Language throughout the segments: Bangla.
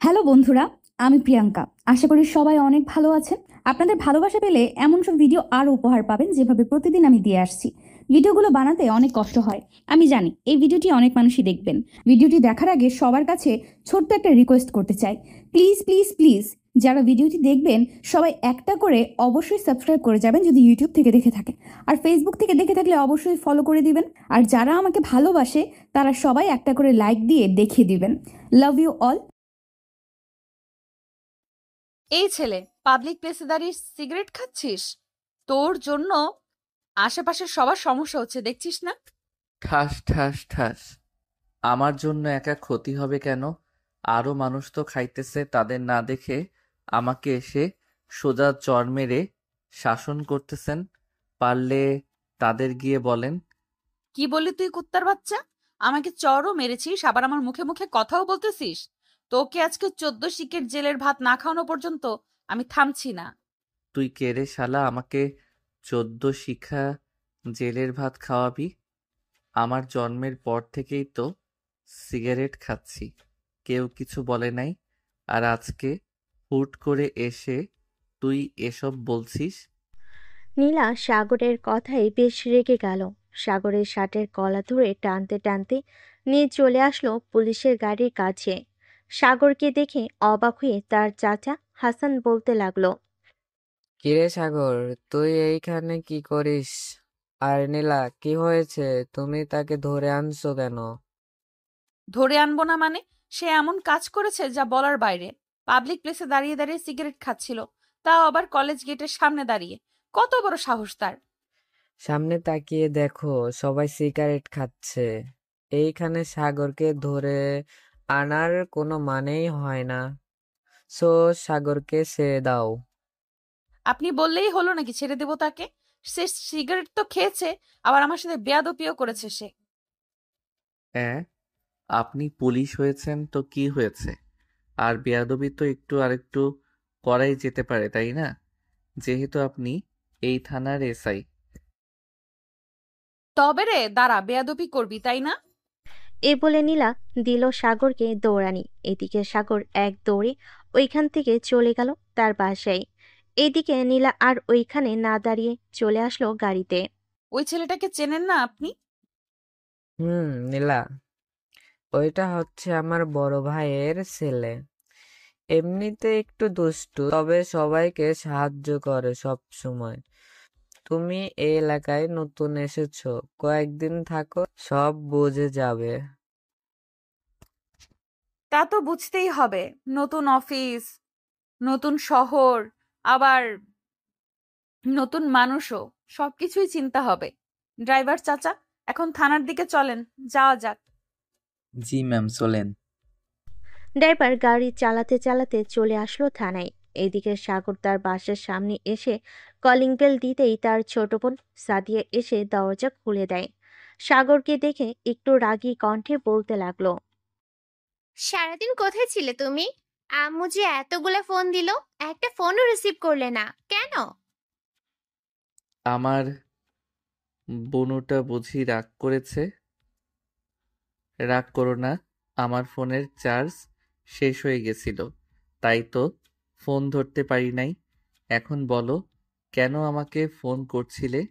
হ্যালো বন্ধুরা, আমি প্রিয়াঙ্কা। আশা করি সবাই অনেক ভালো আছেন। আপনাদের ভালোবাসা পেলে এমন সব ভিডিও আরও উপহার পাবেন যেভাবে প্রতিদিন আমি দিয়ে আসছি। ভিডিওগুলো বানাতে অনেক কষ্ট হয়, আমি জানি। এই ভিডিওটি অনেক মানুষই দেখবেন। ভিডিওটি দেখার আগে সবার কাছে ছোট্ট একটা রিকোয়েস্ট করতে চাই। প্লিজ প্লিজ প্লিজ, যারা ভিডিওটি দেখবেন সবাই একটা করে অবশ্যই সাবস্ক্রাইব করে যাবেন যদি ইউটিউব থেকে দেখে থাকেন। আর ফেসবুক থেকে দেখে থাকলে অবশ্যই ফলো করে দিবেন। আর যারা আমাকে ভালোবাসে তারা সবাই একটা করে লাইক দিয়ে দেখিয়ে দিবেন। Love you all. এই ছেলে, পাবলিক প্লেসে দাঁড়িয়ে সিগারেট খাচ্ছিস? তোর জন্য আশেপাশের সবার সমস্যা হচ্ছে, দেখছিস না? ঠাস ঠাস ঠাস। আমার জন্য একা ক্ষতি হবে কেন? আরো মানুষ তো খাইতেছে, তাদের না দেখে আমাকে এসে সোজা চড় মেরে শাসন করতেছেন। পারলে তাদের গিয়ে বলেন। কি বললি তুই, কুত্তার বাচ্চা? আমাকে চড়ও মেরেছিস, আবার আমার মুখে মুখে কথাও বলতেছিস? তোকে আজকে 14 শিকের জেলের ভাত না খাওয়ানো পর্যন্ত আমি থামছি না। তুই কে রে শালা, আমাকে 14 শিখা জেলের ভাত খাওয়াবি? আমার জন্মের পর থেকেই তো সিগারেট খাচ্ছি, কেউ কিছু বলে নাই। আর আজকে হুট করে এসে তুই এসব বলছিস? নীলা সাগরের কথায় বেশ রেগে গেল। সাগরের শার্টের গলা ধরে টানতে টানতে নিয়ে চলে আসলো পুলিশের গাড়ির কাছে। সাগরকে দেখে অবাক হয়ে তার চাচা হাসান বলতে লাগলো, কিরে সাগর, তুই এইখানে কি করিস? আর নীলা, কি হয়েছে? তুমি তাকে ধরে আনছো কেন? ধরে আনবো না মানে? সে এমন কাজ করেছে যা বলার বাইরে। পাবলিক প্লেসে দাঁড়িয়ে দাঁড়িয়ে সিগারেট খাচ্ছিল, তাও আবার কলেজ গেটের সামনে দাঁড়িয়ে। কত বড় সাহস তার! সামনে তাকিয়ে দেখো, সবাই সিগারেট খাচ্ছে। এইখানে সাগরকে ধরে আনার কোনো মানেই হয় না। সো সাগরকে ছেড়ে দাও। আপনি বললেই হলো নাকি ছেড়ে দেবো তাকে? সে সিগারেট তো খেয়েছে, আবার আমার সাথে বেয়াদবিও করেছে সে। হ্যাঁ, আপনি পুলিশ হয়েছেন তো কি হয়েছে? আর বেয়াদবি তো একটু আরেকটু করাই যেতে পারে, তাই না? যেহেতু আপনি এই থানার এসআই। তবে রে দাঁড়া, বেয়াদবি করবি তাই না? এ বলে নীলা দিল সাগরকে দৌড়ানি। এদিকে সাগর এক দৌড়ে ওইখান থেকে চলে গেল তার বাসায়। এদিকে নীলা আর ওইখানে না দাঁড়িয়ে চলে আসলো গাড়িতে। ওই ছেলেটাকে চেনেন না আপনি? নীলা, ওইটা হচ্ছে আমার বড় ভাইয়ের ছেলে। এমনিতে একটু দুষ্টু, তবে সবাইকে সাহায্য করে সব সময়। তুমি এই এলাকায় নতুন এসেছো, কয়েকদিন থাকো, সব বুঝে যাবে। তা তো বুঝতেই হবে। নতুন অফিস, নতুন শহর, আবার নতুন মানুষও, সবকিছুই চিন্তা হবে। ড্রাইভার চাচা, এখন থানার দিকে চলেন, যাওয়া যাক। জি ম্যাম, চলেন। ড্রাইভার গাড়ি চালাতে চালাতে চলে আসলো থানায়। এদিকে সাগর তার বাসার সামনে এসে কলিং বেল দিতেই তার ছোট বোন সাদিয়া এসে দরজা খুলে দেয়। সাগরকে দেখে একটু রাগী কণ্ঠে বলতে লাগলো, সারাদিন কোথায় ছিলে তুমি? আম্মু যে এতগুলা ফোন দিল, একটা ফোনও রিসিভ করলে না কেন? আমার বনুটা বুঝি রাগ করেছে? রাগ করো না, আমার ফোনের চার্জ শেষ হয়ে গেছিল, তাই তো ফোন ধরতে পারি নাই। এখন বলো, কেন আমাকে ফোন করছিলে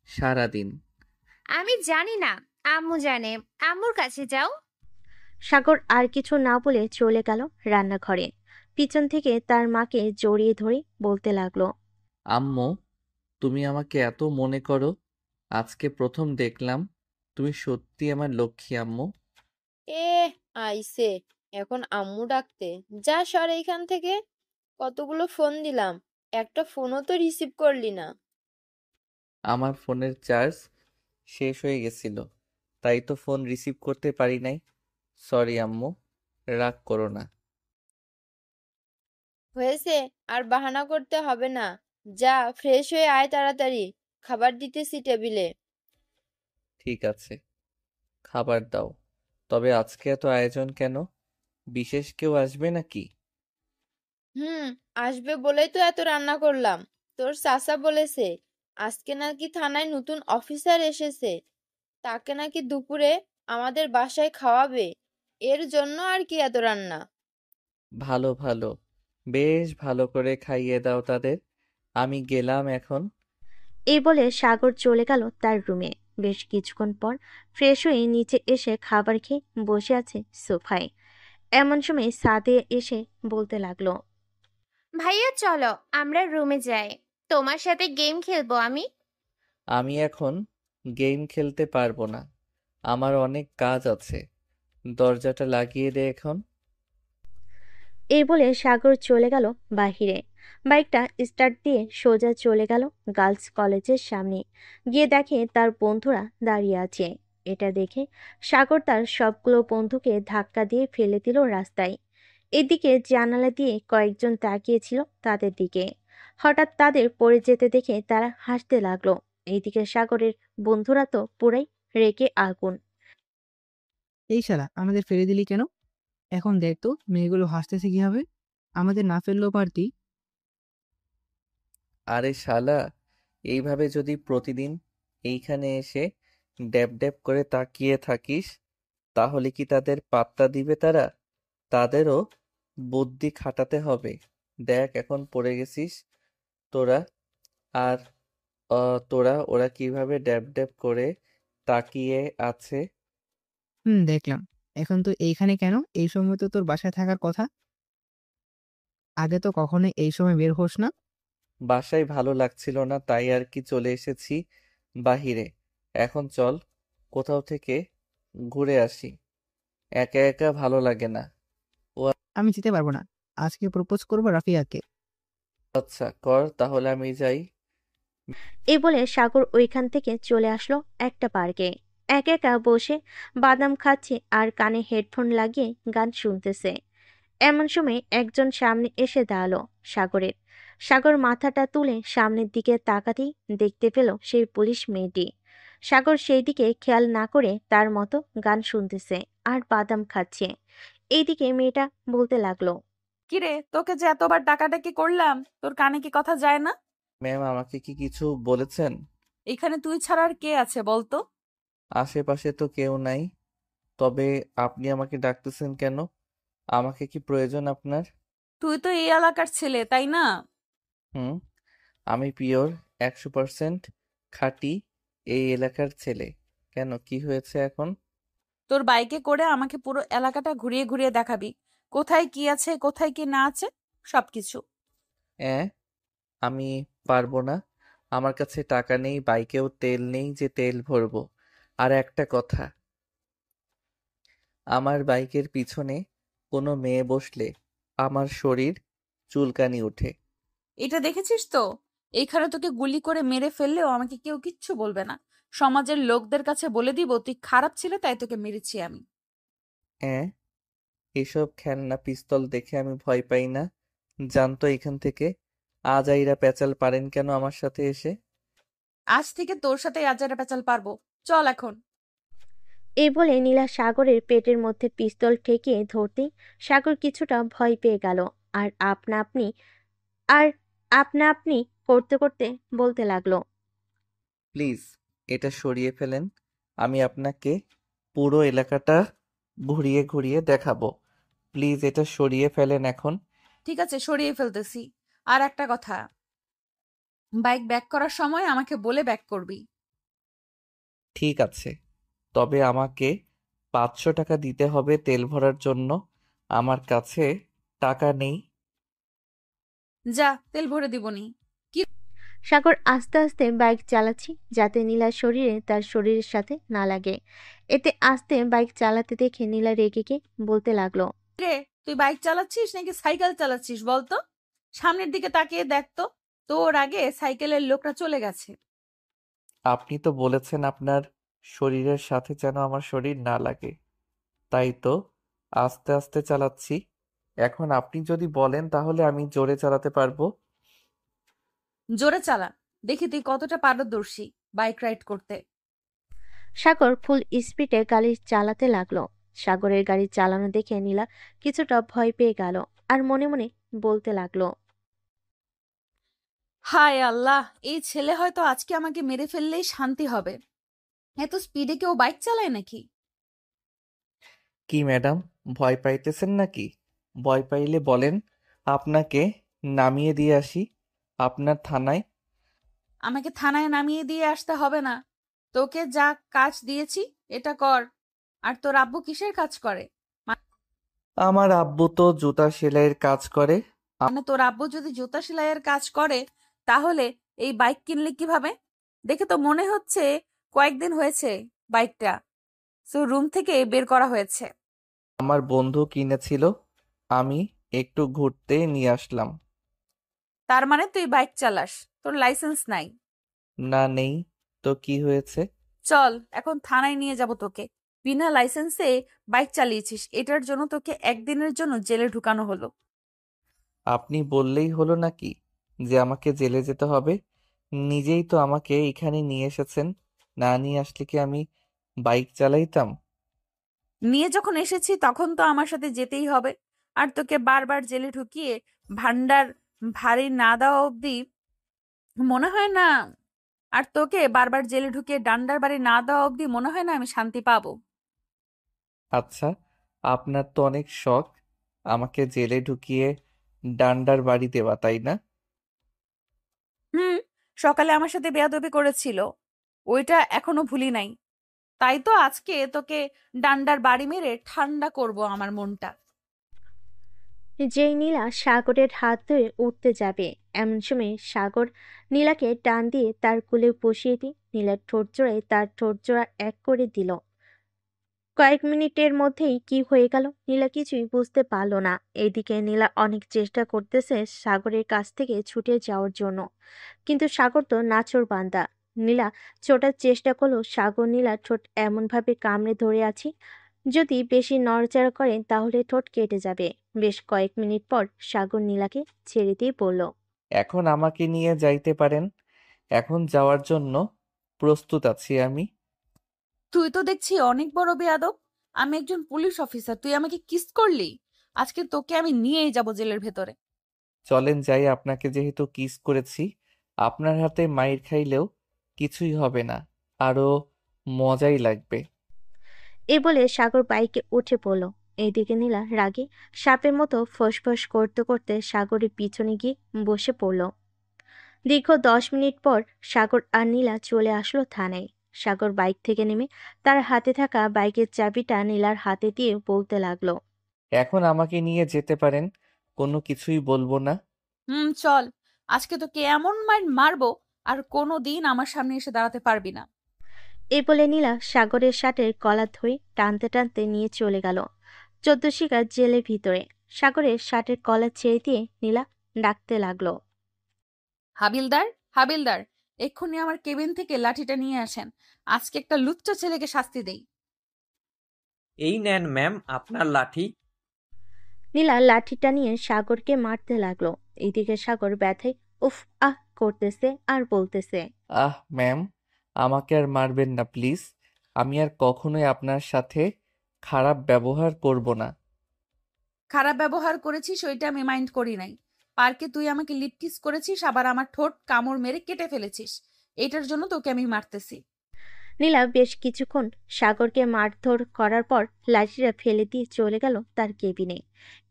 সারাদিন? আমি জানি না, আম্মু জানে। আম্মুর কাছে যাও। সাগর আর কিছু না বলে চলে গেল রান্নাঘরে। পিছন থেকে তার মাকে জড়িয়ে ধরে বলতে লাগলো, আম্মু, তুমি আমাকে এত মনে করো? আজকে প্রথম দেখলাম। তুমি সত্যি আমার লক্ষ্মী আম্মু। এ আইসে এখন আম্মু ডাকতে? যা সর এইখান থেকে। কতগুলো ফোন দিলাম, একটা ফোনও তো রিসিভ করলি না। আমার ফোনের চার্জ শেষ হয়ে গেছিল, তাই তো ফোন রিসিভ করতে পারি নাই। সরি আম্মু, রাগ করো না। হয়েছে, আর বাহানা করতে হবে না। যা ফ্রেশ হয়ে আয় তাড়াতাড়ি, খাবার দিতেছি টেবিলে। ঠিক আছে, খাবার দাও। তবে আজকে এত আয়োজন কেন? বিশেষ কেউ আসবে নাকি? হুম, আসবে বলেই তো এত রান্না করলাম। তোর চাচা বলেছে আজকে নাকি থানায় নতুন অফিসার এসেছে, তাকে নাকি দুপুরে আমাদের বাসায় খাওয়াবে। এর জন্য আর কি এত রান্না। ভালো ভালো, বেশ ভালো করে খাইয়ে দাও তাদের। আমি গেলাম এখন। এই বলে সাগর চলে গেল তার রুমে। বেশ কিছুক্ষণ পর ফ্রেশ হয়ে নিচে এসে খাবার খেয়ে বসে আছে সোফায়। এমন সময় সাদিয়া এসে বলতে লাগলো, ভাইয়া চলো আমরা রুমে যাই, তোমার সাথে গেম খেলবো আমি। আমি এখন গেম খেলতে পারবো না, আমার অনেক কাজ আছে। দরজাটা লাগিয়ে দে এখন। এই বলে সাগর চলে গেল বাহিরে। বাইকটা স্টার্ট দিয়ে সোজা চলে গেল গার্লস কলেজের সামনে। গিয়ে দেখে তার বন্ধুরা দাঁড়িয়ে আছে। এটা দেখে সাগর তার সবগুলো বন্ধুকে ধাক্কা দিয়ে ফেলে দিল রাস্তায়। এদিকে জানালা দিয়ে কয়েকজন তাকিয়েছিল তাদের দিকে। হঠাৎ তাদের পড়ে যেতে দেখে তারা হাসতে লাগলো। এইদিকে সাগরের বন্ধুরা তো পুরাই রেগে আগুন। এই শালা আমাদের ফেলে দিলি কেন? এখন দেখ তো মেয়েগুলো হাসতেছে কিভাবে। আমাদের না ফেললেও পারতি। আরে শালা, এইভাবে যদি প্রতিদিন এইখানে এসে ড্যাব ড্যাব করে তাকিয়ে থাকিস, তাহলে কি তাদের পাত্তা দিবে তারা? তাদেরও বুদ্ধি খাটাতে হবে। দেখ এখন পড়ে গেছিস তোরা। আর তোরা ওরা কিভাবে ড্যাব ড্যাব করে তাকিয়ে আছে। দেখলাম। এখন তো এইখানে কেন? এই সময় তো তোর বাসায় থাকার কথা। আগে তো কখনোই এই সময় বের হোস না। বাসায় ভালো লাগছিল না, তাই আর কি চলে এসেছি বাহিরে। এখন চল কোথাও থেকে ঘুরে আসি, একা একা ভালো লাগে না। আমি যেতে পারবো না। আজকে প্রপোজ করবো রাফিয়াকে। আচ্ছা কর তাহলে, আমি যাই। এই বলে সাগর ওইখান থেকে চলে আসলো একটা পার্কে। একা একা বসে বাদাম খাচ্ছে আর কানে হেডফোন লাগিয়ে গান শুনতেছে। এমন সময় একজন সামনে এসে দাঁড়ালো সাগরের। সাগর মাথাটা তুলে সামনের দিকে তাকাতেই দেখতে পেল সেই পুলিশ মেয়েটি। সাগর সেই দিকে খেয়াল না করে তার মতো গান শুনতেছে আর বাদাম খাচ্ছে। এইদিকে মেয়েটা বলতে লাগলো, কিরে, তোকে যে এতবার ডাকাডাকি করলাম, তোর কানে কি কথা যায় না? ম্যাম আমাকে কি কিছু বলেছেন? এখানে তুই ছাড়া আর কে আছে বলতো? আশেপাশে তো কেউ নাই, তবে আপনি আমাকে ডাকতেছেন কেন? আমাকে কি প্রয়োজন আপনার? তুই তো এই এলাকার ছেলে, তাই না? হুম, আমি পিওর 100% খাঁটি এই এলাকার ছেলে। কেন, কি হয়েছে এখন? তোর বাইকে করে আমাকে পুরো এলাকাটা ঘুরিয়ে ঘুরিয়ে দেখাবি, কোথায় কি আছে কোথায় কি না আছে সবকিছু। অ্যাঁ, আমি পারবো না। আমার কাছে টাকা নেই, বাইকেও তেল নেই যে তেল ভরবো। আর একটা কথা, আমার বাইকের পিছনে কোনো মেয়ে বসলে আমার শরীর চুলকানি ওঠে। এটা দেখেছিস তো, এইখানে তোকে গুলি করে মেরে ফেললেও আমাকে কেউ কিচ্ছু বলবে না। সমাজের লোকদের কাছে বলে দিব তুই খারাপ ছিল তাই তোকে মেরেছি আমি। অ্যাঁ, এসব খেলনা পিস্তল দেখে আমি ভয় পাই না, জানতো এখান থেকে। আজাইরা প্যাচাল পারেন কেন আমার সাথে এসে? আজ থেকে তোর সাথে আজারা পেঁচাল পারবো, চল এখন। এই বলে নীলা সাগরের পেটের মধ্যে পিস্তল ঠেকিয়ে ধরতেই সাগর কিছুটা ভয় পেয়ে গেল। আর আর আপনা আপনি করতে করতে বলতে লাগলো, প্লিজ এটা সরিয়ে ফেলেন, আমি আপনাকে পুরো এলাকাটা ঘুরিয়ে ঘুরিয়ে দেখাবো। প্লিজ এটা সরিয়ে ফেলেন এখন। ঠিক আছে, সরিয়ে ফেলতেছি। আর একটা কথা, বাইক ব্যাক করার সময় আমাকে বলে ব্যাক করবি। ঠিক আছে, তবে আমাকে 500 টাকা দিতে হবে তেল ভরার জন্য। আমার কাছে টাকা নেই। যা, তেল ভরে দিবনি। সাগর আস্তে আস্তে বাইক চালাচ্ছি যাতে নীলার শরীরে তার শরীরের সাথে না লাগে। এতে আস্তে বাইক চালাতে দেখে নীলা রেগে গিয়ে বলতে লাগলো, রে, তুই বাইক চালাচ্ছিস নাকি সাইকেল চালাচ্ছিস বলতো? সামনের দিকে তাকিয়ে দেখ তো, তোর আগে সাইকেলের লোকটা চলে গেছে। আপনি তো বলেছেন আপনার শরীরের সাথে যেন আমার শরীর না লাগে, তাই তো আস্তে আস্তে চালাচ্ছি। এখন আপনি যদি বলেন তাহলে আমি জোরে চালাতে পারবো। জোরে চালা, দেখি তুই কতটা পারদর্শী বাইক রাইড করতে। সাগর ফুল স্পিডে গাড়ি চালাতে লাগলো। সাগরের গাড়ি চালানো দেখে নীলা কিছুটা ভয় পেয়ে গেল আর মনে মনে বলতে লাগলো, হায় আল্লাহ, এই ছেলে হয়তো আজকে আমাকে মেরে ফেললেই শান্তি হবে। এত স্পিডে কেউ বাইক চালায় নাকি? কি ম্যাডাম, ভয় পাইতেছেন নাকি? ভয় পাইলে বলেন, আপনাকে নামিয়ে দিয়ে আসি আপনার থানায়। আমাকে থানায় নামিয়ে দিয়ে আসতে হবে না। তোকে যা কাজ দিয়েছি এটা কর। আর তোর আব্বু কিসের কাজ করে? আমার আব্বু তো জুতা সেলাইয়ের কাজ করে। মানে তোর আব্বু যদি জুতা সেলাইয়ের কাজ করে, তাহলে এই বাইক কিনলি কিভাবে? দেখে তো মনে হচ্ছে কয়েকদিন হয়েছে বাইকটা রুম থেকে বের করা হয়েছে। আমার বন্ধু কিনেছিল, আমি একটু ঘুরতে নিয়ে আসলাম। তার মানে তুই বাইক চালাস, তোর লাইসেন্স নাই? না, নেই তো কি হয়েছে? চল এখন থানায় নিয়ে যাব তোকে। বিনা লাইসেন্সে বাইক চালিয়েছিস, এটার জন্য তোকে একদিনের জন্য জেলে ঢুকানো হলো। আপনি বললেই হলো নাকি যে আমাকে জেলে যেতে হবে? নিজেই তো আমাকে এখানে নিয়ে এসেছেন, না নিয়ে আসলে কি আমি বাইক চালাইতাম? নিয়ে যখন এসেছি তখন তো আমার সাথে যেতেই হবে। আর তোকে বারবার জেলে ঢুকিয়ে ভান্ডার ভারী না দেওয়া অবধি মনে হয় না, আর তোকে বারবার জেলে ঢুকিয়ে ডান্ডার বাড়ি না দেওয়া অবধি মনে হয় না আমি শান্তি পাবো। আচ্ছা, আপনার তো অনেক শখ আমাকে জেলে ঢুকিয়ে ডান্ডার বাড়ি দেওয়া, তাই না? হুম, সকালে আমার সাথে বেয়াদবি করেছিল, ওইটা এখনো ভুলি নাই। তাই তো আজকে তোকে ডান্ডার বাড়ি মেরে ঠান্ডা করব আমার মনটা। যেই নীলা সাগরের হাত ধরে উঠতে যাবে, এমন সময় সাগর নীলাকে টান দিয়ে তার কোলে বসিয়ে দিয়ে নীলার ঠোঁট জোড়ায় তার ঠোঁট জোড়া এক করে দিল। কয়েক মিনিটের মধ্যেই কি হয়ে গেল নীলা কিছুই বুঝতে পারল না। এইদিকে নীলা অনেক চেষ্টা করতেছে সাগরের কাছ থেকে ছুটে যাওয়ার জন্য, কিন্তু সাগর তো নাছোড়বান্দা। নীলা ছোটার চেষ্টা করলো, সাগর নীলার ঠোঁট এমনভাবে কামড়ে ধরে আছে, যদি বেশি নড়াচড়া করে তাহলে ঠোঁট কেটে যাবে। বেশ কয়েক মিনিট পর সাগর নীলাকে ছেড়ে দিয়ে বলল, এখন আমাকে নিয়ে যাইতে পারেন, এখন যাওয়ার জন্য প্রস্তুত আছি আমি। তুই তো দেখছি অনেক বড় বেয়াদব। আমি একজন পুলিশ অফিসার, তুই আমাকে কিস করলি? আজকে তোকে আমি নিয়েই যাব জেলের ভেতরে। চলেন যাই, আপনাকে যেহেতু কিস করেছি, আপনার হাতে মাইর খাইলেও কিছুই হবে না, আরো মজাই লাগবে। এ বলে সাগর বাইকে উঠে পড়ল। এইদিকে নীলা রাগে সাপের মতো ফোঁস করতে করতে সাগরের পিছনে গিয়ে বসে পড়ল। দীর্ঘ 10 মিনিট পর সাগর আর নীলা চলে আসলো থানায়। সাগর বাইক থেকে নেমে তার হাতে থাকা বাইকের চাবিটা নীলার হাতে দিয়ে বলতে লাগলো, এখন আমাকে নিয়ে যেতে পারেন, কোনো কিছুই বলবো না। চল, আজকে তোকে এমন মার মারবো আর কোনো দিন আমার সামনে এসে দাঁড়াতে পারবি না। এই বলে নীলা সাগরের শার্টের কলার ধরে টানতে টানতে নিয়ে চলে গেল 14 শিকার জেলের ভিতরে। সাগরের শার্টের কলার ছেড়ে দিয়ে নীলা ডাকতে লাগলো, হাবিলদার, হাবিলদার, এক্ষুনি আমার কেবিন থেকে লাঠিটা নিয়ে আসেন। আজকে একটা লুচ্চা ছেলেকে শাস্তি দেই। এই নেন ম্যাম আপনার লাঠি। নীলা লাঠিটা নিয়ে সাগরকে মারতে লাগলো। এইদিকে সাগর ব্যথায় উফ আহ করতেছে আর বলতেছে, আহ ম্যাম, আমাকে আর মারবেন না প্লিজ, আমি আর কখনোই আপনার সাথে খারাপ ব্যবহার করব না। খারাপ ব্যবহার করেছিস ওইটা আমি মাইন্ড করি নাই। পার্কে তুই আমাকে লিপ কিস করেছিস, আবার আমার ঠোঁট কামড় মেরে কেটে ফেলেছিস, এটার জন্য তোকে আমি মারতেছি। নীলা বেশ কিছুক্ষণ সাগরকে মারধর করার পর লাঠিটা ফেলে দিয়ে চলে গেল তার কেবিনে।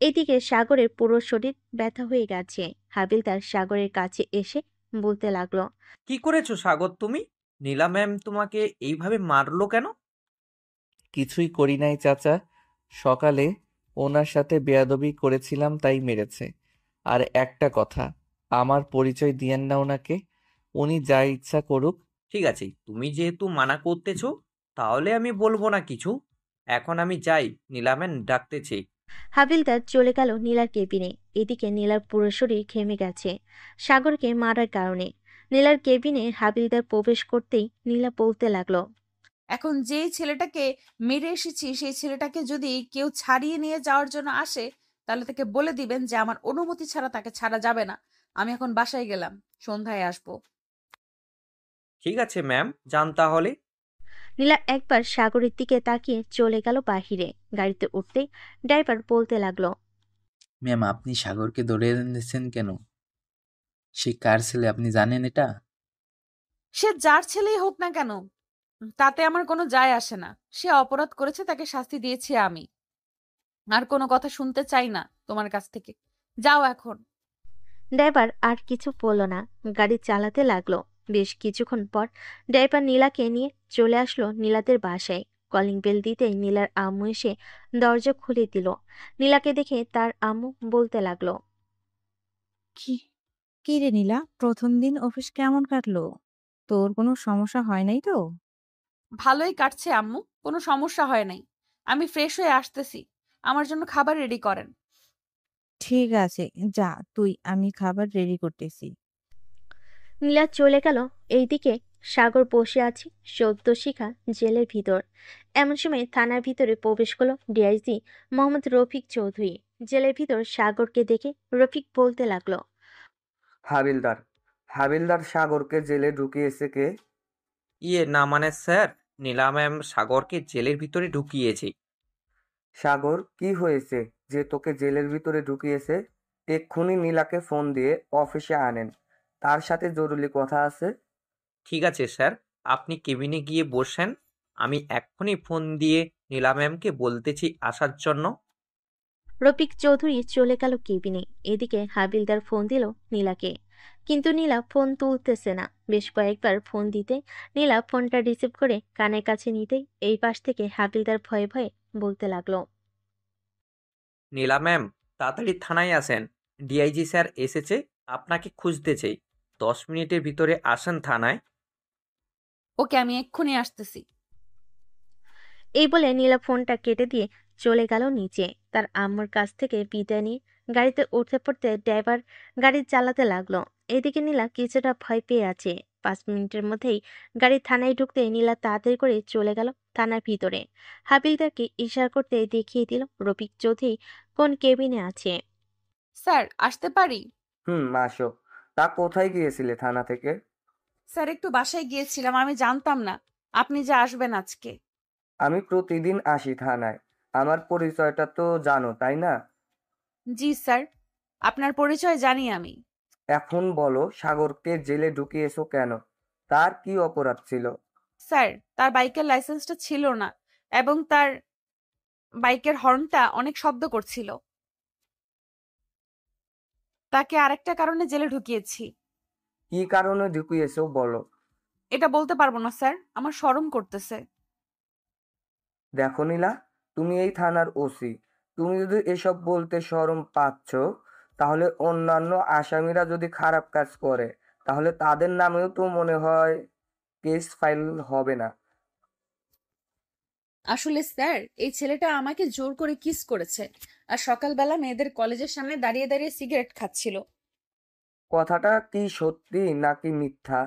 এদিকে সাগরের পুরো শরীর ব্যথা হয়ে গেছে। হাবিলদার সাগরের কাছে এসে বলতে লাগলো, কি করেছো সাগর তুমি? নীলা ম্যাম তোমাকে এইভাবে মারলো কেন? কিছুই করি নাই চাচা, সকালে ওনার সাথে বেয়াদবি করেছিলাম তাই মেরেছে। আর একটা কথা, আমার পরিচয় দিয়েন না ওনাকে, উনি যা ইচ্ছা করুক। ঠিক আছে, তুমি যেহেতু মানা করতেছো তাহলে আমি বলবো না কিছু। এখন আমি যাই, নীলা ম্যাম ডাকতেছে। হাবিলদার চলে গেল নীলার কেবিনে। এদিকে নীলার পুরো শরীর ঘেমে গেছে সাগরকে মারার কারণে। নীলার কেবিনে হাবিলদার প্রবেশ করতেই নীলা বলতে লাগলো, এখন যেই ছেলেটাকে মেরে এসেছি সেই ছেলেটাকে যদি কেউ ছাড়িয়ে নিয়ে যাওয়ার জন্য আসে, তাহলে তাকে বলে দিবেন যে আমার অনুমতি ছাড়া তাকে ছাড়া যাবে না। আমি এখন বাসায় গেলাম, সন্ধ্যায় আসবো। ঠিক আছে ম্যাম, যান তাহলে। নীলা একবার সাগরের দিকে তাকিয়ে চলে গেল বাহিরে। গাড়িতে উঠতেই ড্রাইভার বলতে লাগলো, ম্যাম, আপনি সাগরকে ধরে এনেছেন কেন? সে কার ছেলে আপনি জানেন এটা? সে যার ছেলেই হোক না কেন, তাতে আমার কোনো যায় আসে না। সে অপরাধ করেছে, তাকে শাস্তি দিয়েছি আমি। আর কোনো কথা শুনতে চাই না। তোমার কাছ থেকে। যাও এখন। ড্রাইভার আর কিছু বলল না, গাড়ি চালাতে লাগলো। বেশ কিছুক্ষণ পর ড্রাইভার নীলাকে নিয়ে চলে আসলো নীলাদের বাসায়। কলিং বেল দিতেই নীলার আম্মু এসে দরজা খুলে দিল। নীলাকে দেখে তার আম্মু বলতে লাগলো, কি কি রে নীলা, প্রথম দিন অফিস কেমন কাটলো? তোর কোনো সমস্যা হয় নাই তো? ভালোই কাটছে আম্মু, কোনো সমস্যা হয় নাই। আমি ফ্রেশ হয়ে আসতেছি, আমার জন্য খাবার রেডি করেন। ঠিক আছে, যা তুই, আমি খাবার রেডি করতেছি। নীলা চলে গেল। এইদিকে সাগর বসে আছে সদ্য শিখা জেলের ভিতর। এমন সময় থানার ভিতরে প্রবেশ করলো ডিআইজি মোহাম্মদ রফিক চৌধুরী। জেলের ভিতর সাগরকে দেখে রফিক বলতে লাগলো, হাবিলদার হাবিলদার সাগরকে জেলে ঢুকিয়েছে কে? না মানে স্যার, নীলা ম্যাম সাগরকে জেলের ভিতরে ঢুকিয়েছে। সাগর, কি হয়েছে যে তোকে জেলের ভিতরে ঢুকিয়েছে? এক্ষুনি নীলাকে ফোন দিয়ে অফিসে আনেন, তার সাথে জরুরি কথা আছে। ঠিক আছে স্যার, আপনি কেবিনে গিয়ে বসেন, আমি এক্ষুনি ফোন দিয়ে নীলা ম্যামকে বলতেছি আসার জন্য। রফিক চৌধুরী চলে গেল কেবিনে। এদিকে হাবিলদার ফোন দিল নীলাকে, কিন্তু নীলা ফোন তুলতেছে না। বেশ কয়েকবার ফোন দিতে নীলা ফোনটা রিসিভ করে কানের কাছে নিতেই এই পাশ থেকে হাবিলদার ভয়ে ভয়ে বলতে লাগলো, নীলা ম্যাম, তাড়াতাড়ি থানায় আসেন, ডিআইজি স্যার এসেছে, আপনাকে খুঁজতেছে। 10 মিনিটের ভিতরে আসেন থানায়। ওকে, আমি এক্ষুনি আসতেছি। এই বলে নীলা ফোনটা কেটে দিয়ে চলে গেল নিচে। তার আম্মুর কাছ থেকে বিদায় নিয়ে গাড়িতে উঠতে পড়তে ড্রাইভার গাড়ি চালাতে লাগলো। এদিকে নীলা কিছুটা ভয় পেয়ে আছে। 5 মিনিটের মধ্যেই গাড়ি থানায় ঢুকতে নীলা তাড়াতাড়ি করে চলে গেল থানার ভিতরে। হাবিলদারকে ইশারা করতে দেখিয়ে দিল রফিক চৌধুরী কোন কেবিনে আছে। স্যার, আসতে পারি? আসো। তা কোথায় গিয়েছিলে থানা থেকে? স্যার, একটু বাসায় গিয়েছিলাম, আমি জানতাম না আপনি যে আসবেন আজকে। আমি প্রতিদিন আসি থানায়, আমার পরিচয়টা তো জানো তাই না? জি স্যার, আপনার পরিচয় জানি আমি। এখন বলো, সাগরকে জেলে ঢুকিয়েছো কেন? তার কি অপরাধ ছিল? স্যার, তার বাইকের লাইসেন্সটা ছিল না এবং তার বাইকের হর্নটা অনেক শব্দ করছিল। তাকে আরেকটা কারণে জেলে ঢুকিয়েছি। কি কারণে ঢুকিয়েছো বলো। এটা বলতে পারবো না স্যার, আমার শরম করতেছে। দেখো নীলা, তুমি এই থানার ওসি, তুমি যদি এসব বলতে শরম পাচ্ছ, তাহলে অন্যান্য আসামিরা যদি খারাপ কাজ করে তাহলে তাদের নামেও তো মনে হয় কেস ফাইল হবে না। আসলে স্যার, এই ছেলেটা আমাকে জোর করে কিস করেছে আর সকালবেলা মেয়েদের কলেজের সামনে দাঁড়িয়ে দাঁড়িয়ে সিগারেট খাচ্ছিল। কথাটা কি সত্যি নাকি মিথ্যা?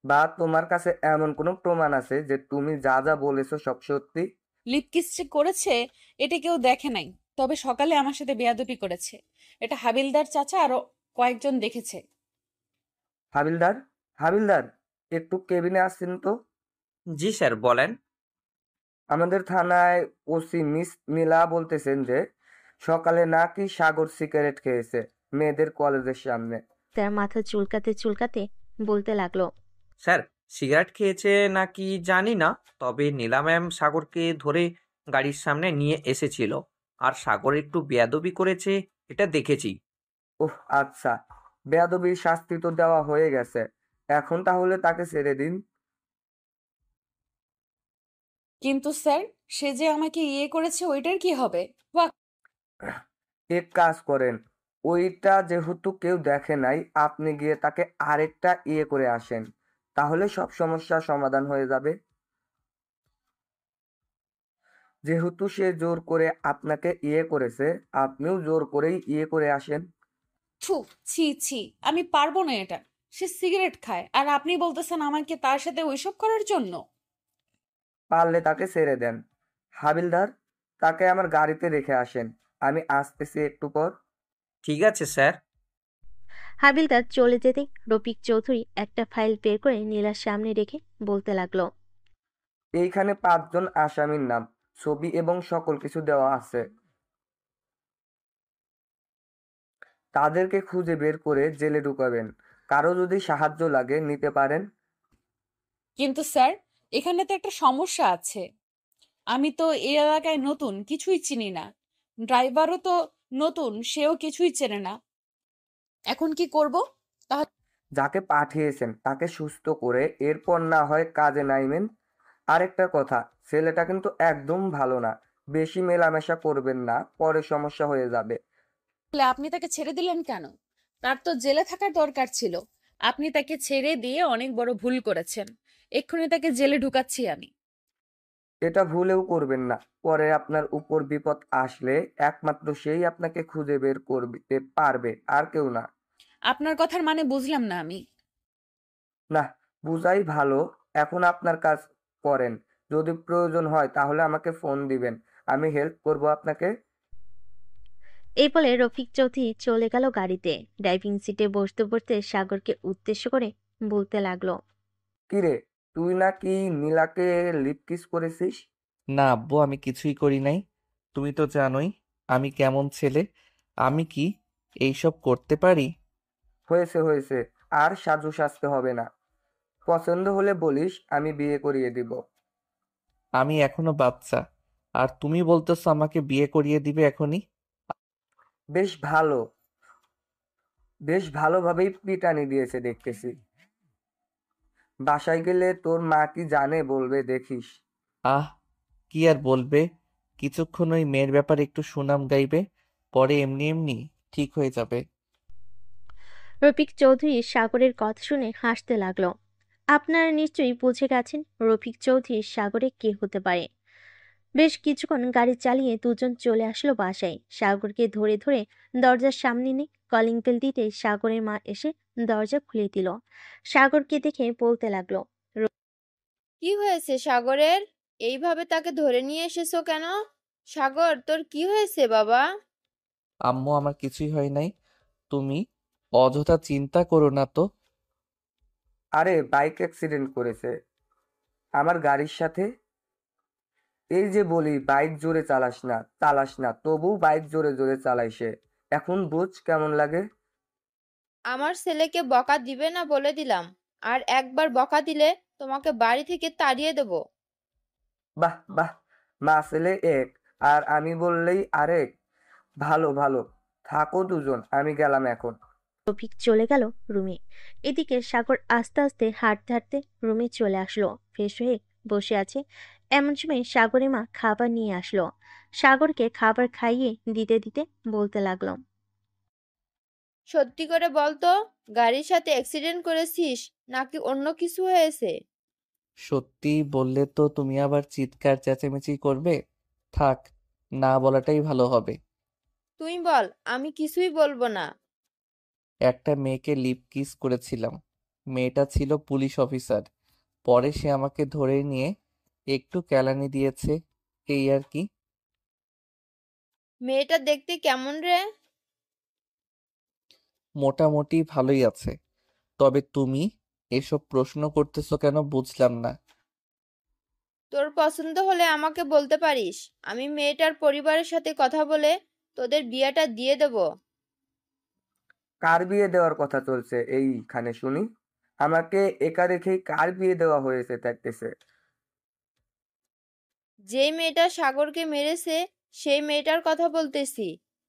বা তোমার কাছে এমন কোনো প্রমাণ আছে যে তুমি যা যা বলেছো সব সত্যি? লিপ কিস যে করেছে এটা কেউ দেখে নাই, তবে সকালে আমার সাথে বেয়াদবি করেছে। এটা হাবিলদার চাচা আরো কয়েকজন দেখেছে। হাবিলদার, হাবিলদার, একটু কেবিনে আসছেন তো? জি স্যার, বলেন। আমাদের থানায় ওসি মিস নীলা বলতেছেন যে সকালে নাকি সাগর সিগারেট খেয়েছে মেয়েদের কলেজের সামনে। তার মাথা চুলকাতে চুলকাতে বলতে লাগলো, স্যার, সিগারেট খেয়েছে নাকি জানি না, তবে নীলা ম্যাম সাগরকে ধরে গাড়ির সামনে নিয়ে এসেছিল আর সাগর একটু বেয়াদবি করেছে, এটা দেখেছি। ওহ আচ্ছা, বেয়াদবির শাস্তি তো দেওয়া হয়ে গেছে, এখন তাহলে তাকে ছেড়ে দিন। কিন্তু স্যার, সে যে আমাকে ইয়ে করেছে ওইটার কি হবে? বাহ! এক কাজ করেন, ওইটা যেহেতু কেউ দেখে নাই, আপনি গিয়ে তাকে আরেকটা করে আসেন, তাহলে সব সমস্যার সমাধান হয়ে যাবে। যেহেতু সে জোর করে আপনাকে করেছে, আপনিও জোর করেই করে আসেন। থু, ছি ছি, আমি পারবো না এটা। সে সিগারেট খায় আর আপনি বলতেছেন আমাকে তার সাথে ওইসব করার জন্য? পারলে তাকে ছেড়ে দেন। হাবিলদার, তাকে আমার গাড়িতে রেখে আসেন, আমি আসতেছি একটু পর। ঠিক আছে স্যার। হাবিলদার চলে যেতে রফিক চৌধুরী একটা ফাইল বের করে নীলার সামনে রেখে বলতে লাগলো, এইখানে 5 জন আসামির নাম, ছবি এবং সকল কিছু দেওয়া আছে। তাদেরকে খুঁজে বের করে জেলে ঢুকাবেন। কারো যদি সাহায্য লাগে নিতে পারেন। কিন্তু স্যার, এখানে তো একটা সমস্যা আছে। আমি তো এই এলাকায় নতুন, কিছুই চিনি না। ড্রাইভারও তো নতুন, সেও কিছুই চেনে না। এখন কি করব? তাহলে যাকে পাঠিয়েছেন তাকে সুস্থ করে এরপর না হয় কাজে নাইবেন। আরেকটা কথা, ছেলেটা কিন্তু একদম ভালো না, বেশি মেলামেশা করবেন না, পরে সমস্যা হয়ে যাবে। আপনি তাকে ছেড়ে দিলেন কেন? তার তো জেলে থাকার দরকার ছিল। আপনি তাকে ছেড়ে দিয়ে অনেক বড় ভুল করেছেন। এক্ষুনি তাকে জেলে ঢুকাচ্ছি আমি। এটা ভুলেও করবেন না, পরে আপনার উপর বিপদ আসলে একমাত্র সেই আপনাকে খুঁজে বের করতে পারবে, আর কেউ না। আপনার কথার মানে বুঝলাম না আমি। না, বুঝাই ভালো। এখন আপনার কাজ করেন, যদি প্রয়োজন হয় তাহলে আমাকে ফোন দিবেন, আমি হেল্প করব আপনাকে। এই বলে রফিক চৌধুরী চলে গেল গাড়িতে। ড্রাইভিং সিটে বসতে বসতে সাগরকে উদ্দেশ্য করে বলতে লাগলো। কিরে, তুই নাকি নীলাকে লিপ কিস করেছিস? না আব্বু, আমি কিছুই করি নাই। তুমি তো জানোই আমি কেমন ছেলে। আমি কি এইসব করতে পারি? হয়েছে হয়েছে, আর সাজু সাজতে হবে না। পছন্দ হলে বলিস, আমি বিয়ে করিয়ে দিব। আমি এখনো বাচ্চা, আর তুমি বলতেছো আমাকে বিয়ে করিয়ে দিবে এখনই? বেশ ভালো, বেশ ভালোভাবেই পিটানি দিয়েছে দেখতেছি। বাসায় গেলে তোর মা কি জানে বলবে দেখিস। আহ, কি আর বলবে, কিছুক্ষণ ওই মেয়ের ব্যাপারে একটু সুনাম গাইবে, পরে এমনি এমনি ঠিক হয়ে যাবে। রফিক চৌধুরী সাগরের কথা শুনে হাসতে লাগলো। আপনারা নিশ্চয়ই বুঝে গেছেন রফিক চৌধুরী সাগরে কে হতে পারে। বেশ কিছুক্ষণ গাড়ি চালিয়ে দুজন চলে আসলো বাসায়। সাগরকে ধরে ধরে দরজার সামনে নিয়ে কলিং বেল দিতে সাগরের মা এসে দরজা খুলে দিল। সাগরকে দেখে বলতে লাগলো। কি হয়েছে সাগরের? এইভাবে তাকে ধরে নিয়ে এসেছো কেন? সাগর, তোর কি হয়েছে বাবা? আম্মু, আমার কিছুই হয় নাই, তুমি অযথা চিন্তা করো না তো। আরে বাইক অ্যাক্সিডেন্ট করেছে আমার গাড়ির সাথে। এই যে বলি বাইক জোরে চালাস না, তবু বাইক জোরে জোরে চালাই সে। এখন বুঝ কেমন লাগে। আমার ছেলেকে বকা দিবে না বলে দিলাম, আর একবার বকা দিলে তোমাকে বাড়ি থেকে তাড়িয়ে দেব। বাহ বাহ, মা ছেলে এক, আর আমি বললেই আরেক। ভালো ভালো, থাকো দুজন, আমি গেলাম এখন। রফিক চলে গেল রুমে। এদিকে সাগর আস্তে আস্তে হাঁটতে হাঁটতে রুমে চলে আসলো। ফ্রেশ হয়ে বসে আছে, এমন সময় সাগরের মা খাবার নিয়ে আসলো। সাগরকে খাবার খাইয়ে দিতে দিতে বলতে লাগলো। সত্যি করে বল তো, গাড়ির সাথে অ্যাক্সিডেন্ট করেছিস নাকি অন্য কিছু হয়েছে? সত্যি বললে তো তুমি আবার চিৎকার চেঁচামেচি করবে। থাক, না বলাটাই ভালো হবে। তুই বল, আমি কিছুই বলবো না। একটা মেয়েকে লিপ কিস করেছিলাম। মেয়েটা ছিল পুলিশ অফিসার। পরে সে আমাকে ধরে নিয়ে একটু কেলানি দিয়েছে, এই আর কি। মেয়েটা দেখতে কেমন রে? মোটামুটি ভালোই আছে। তবে তুমি এসব প্রশ্ন করতেছো কেন বুঝলাম না। তোর পছন্দ হলে আমাকে বলতে পারিস, আমি মেয়েটার পরিবারের সাথে কথা বলে তোদের বিয়েটা দিয়ে দেব। কার বিয়ে দেওয়ার কথা চলছে এইখানে শুনি? আমাকে একা রেখেই কার বিয়ে দেওয়া হয়েছে দেখতেছে। যেই মেয়েটা সাগরকে মেরেছে সেই মেয়েটার কথা বলতেছি।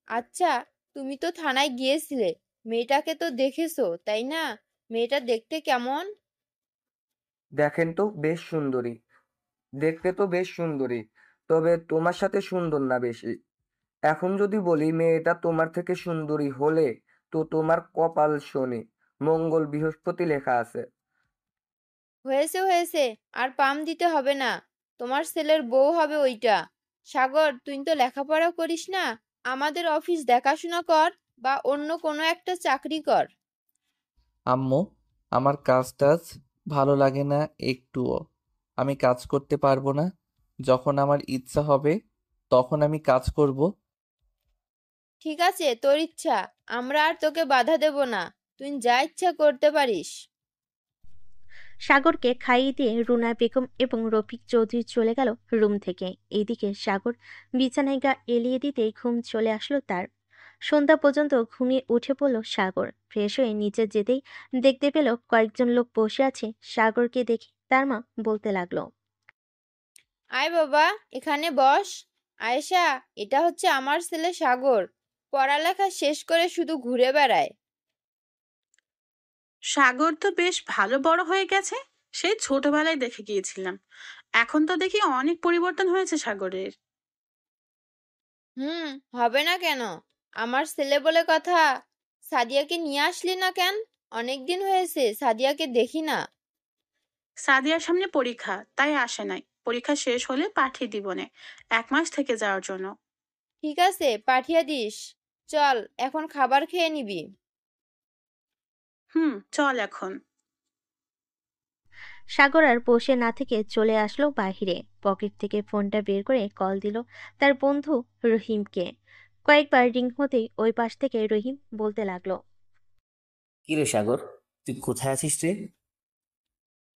আচ্ছা, তুমি তো থানায় গিয়েছিলে, মেয়েটাকে তো দেখেছো তাই না? মেয়েটা দেখতে কেমন? দেখেন তো, বেশ সুন্দরী, দেখতে তো বেশ সুন্দরী, তবে তোমার সাথে সুন্দর না বেশি। এখন যদি বলি মেয়েটা তোমার থেকে সুন্দরী হলে, তো তোমার কপাল শনি, মঙ্গল বৃহস্পতি লেখা আছে। হয়েছে হয়েছে, আর পাম দিতে হবে না, তোমার ছেলের বউ হবে ওইটা। সাগর, তুই তো লেখাপড়া করিস না, আমাদের অফিস দেখাশোনা কর বা অন্য কোনো একটা চাকরি কর। আম্মু, আমার কাজ টাজ ভালো লাগে না একটুও। আমি কাজ করতে পারবো না। যখন আমার ইচ্ছা হবে তখন আমি কাজ করব। ঠিক আছে, তোর ইচ্ছা, আমরা আর তোকে বাধা দেব না, তুই যা ইচ্ছা করতে পারিস। সাগরকে খাইয়ে দিয়ে রুনা বেগম এবং রফিক চৌধুরী চলে গেল রুম থেকে। এইদিকে সাগর বিছানায় গা এলিয়ে দিতেই ঘুম চলে আসলো তার। সন্ধ্যা পর্যন্ত ঘুমিয়ে উঠে পড়ল সাগর। ফ্রেশ হয়ে নিচে যেতেই দেখতে পেল কয়েকজন লোক বসে আছে। সাগরকে দেখে তার মা বলতে লাগলো। আয় বাবা, এখানে বস। আয়েশা, এটা হচ্ছে আমার ছেলে সাগর। পড়ালেখা শেষ করে শুধু ঘুরে বেড়ায়। সাগর তো বেশ ভালো বড় হয়ে গেছে। সেই ছোটবেলায় দেখে গিয়েছিলাম। এখন তো দেখি অনেক পরিবর্তন হয়েছে সাগরের। হবে না কেন? আমার ছেলে বলে কথা। সাদিয়াকে নিয়ে আসলি না কেন? অনেকদিন হয়েছে সাদিয়াকে দেখি না। সাদিয়ার সামনে পরীক্ষা, তাই আসে নাই। পরীক্ষা শেষ হলে পাঠিয়ে দিবনে, 1 মাস থেকে যাওয়ার জন্য। ঠিক আছে, পাঠিয়ে দিস। চল এখন খাবার খেয়ে নিবি। চল এখন। সাগর আর বসে না থেকে চলে আসলো বাহিরে। পকেট থেকে ফোনটা বের করে কল দিল তার বন্ধু রহিমকে। কয়েকবার রিং হতেই ওই পাশ থেকে রহিম বলতে লাগলো, কিরে সাগর, তুই কোথায় আছিস রে?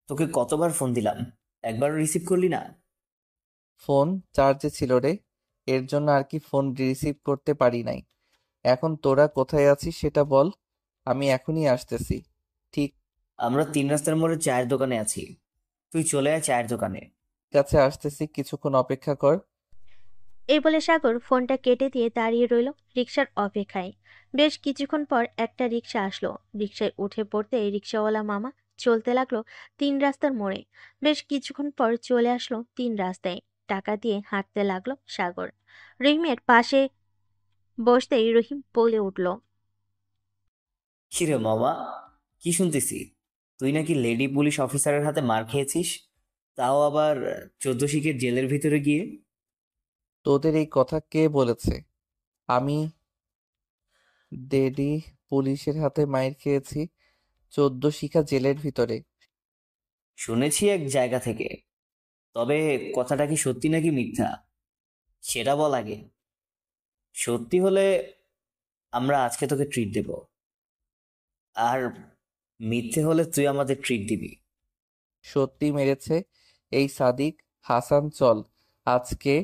তোকে কতবার ফোন দিলাম, একবারও রিসিভ করলি না। ফোন চার্জে ছিল রে, এর জন্য আর কি ফোন রিসিভ করতে পারি নাই। এখন তোরা কোথায় আছিস সেটা বল, আমি এখনই আসতেছি। ঠিক আমরা 3 রাস্তার মোড়ে চায়ের দোকানে আছি, তুই চলে আয় চায়ের দোকানে। কাছে আসতেছি, কিছুক্ষণ অপেক্ষা কর। এই বলে সাগর ফোনটা কেটে দিয়ে দাঁড়িয়ে রইল রিকশার অপেক্ষায়। বেশ কিছুক্ষণ পর একটা রিকশা আসলো। রিকশায় উঠে পড়তে রিকশাওয়ালা মামা চলতে লাগলো 3 রাস্তার মোড়ে। বেশ কিছুক্ষণ পর চলে আসলো 3 রাস্তায়। টাকা দিয়ে হাঁটতে লাগলো সাগর। রহিমের পাশে বসতেই রহিম বলে উঠল, কিরে মামা, কি শুনতেছি? তুই নাকি লেডি পুলিশ অফিসারের হাতে মার খেয়েছিস, তাও আবার 14 শিখের জেলের ভিতরে গিয়ে। তোদের এই কথা কে বলেছে? আমি ডেডি পুলিশের হাতে মাইর খেয়েছি 14 শিখা জেলের ভিতরে। শুনেছি এক জায়গা থেকে, তবে কথাটা কি সত্যি নাকি মিথ্যা সেটা বল আগে। সত্যি হলে আমরা আজকে তোকে ট্রিট দেব, আর মিথ্যে হলে তুই আমাদের ট্রিট দিবি। সত্যি মেরেছে এই সাদিক হাসান। চল, আজকে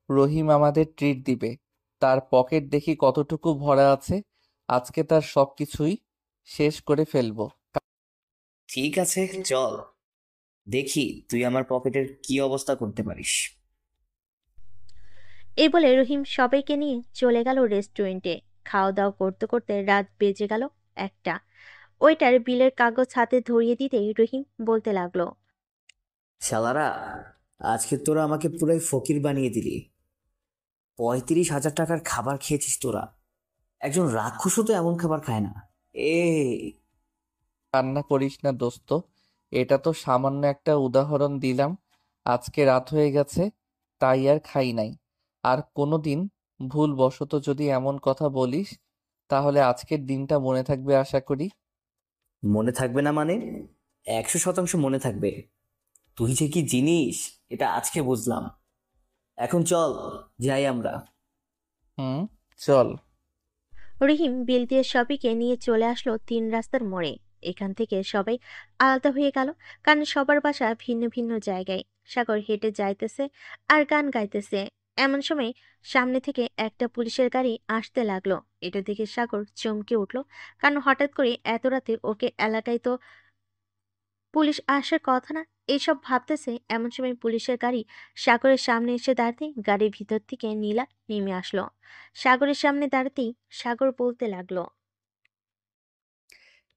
রহিম আমাদের ট্রিট দিবে। তার পকেট দেখি কতটুকু ভরা আছে, আজকে তার সবকিছুই শেষ করে ফেলবো। ঠিক আছে চল, দেখি তুই আমার পকেটের কি অবস্থা করতে পারিস। এই বলে রহিম সবাইকে নিয়ে চলে গেল রেস্টুরেন্টে। খাওয়া দাওয়া করতে করতে রাত বেজে গেল 1টা। ওইটার বিলের কাগজ হাতে ধরিয়ে দিতেই রহিম বলতে লাগলো, শালারা, আজকে তোরা আমাকে পুরাই ফকির বানিয়ে দিলি। 35,000 টাকার খাবার খেয়েছিস তোরা। একজন রাক্ষসও তো এমন খাবার খায় না। কান্না করিস না দোস্ত, এটা তো সামান্য একটা উদাহরণ দিলাম। আজকে রাত হয়ে গেছে তাই আর খাই নাই। আর কোনোদিন ভুলবশত যদি এমন কথা বলিস তাহলে আজকের দিনটা মনে থাকবে আশা করি। মনে থাকবে না মানে? 100% মনে থাকবে। তুই যে কি জিনিস এটা আজকে বুঝলাম। এখন চল যাই আমরা। চল। রহিম বিল দিয়ে সবাইকে নিয়ে চলে আসলো 3 রাস্তার মোড়ে। এখান থেকে সবাই আলাদা হয়ে গেল, কারণ সবার বাসা ভিন্ন ভিন্ন জায়গায়। সাগর হেঁটে যাইতেছে আর গান গাইতেছে। এমন সময় সামনে থেকে একটা পুলিশের গাড়ি আসতে লাগলো। এটা দেখে সাগর চমকে উঠল, কারণ হঠাৎ করে এত রাতে ওকে এলাকায় তো পুলিশ আসার কথা না। এইসব ভাবতেছে এমন সময় পুলিশের গাড়ি সাগরের সামনে এসে দাঁড়াতেই গাড়ির ভিতর থেকে নীলা নেমে আসলো। সাগরের সামনে দাঁড়াতেই সাগর বলতে লাগলো,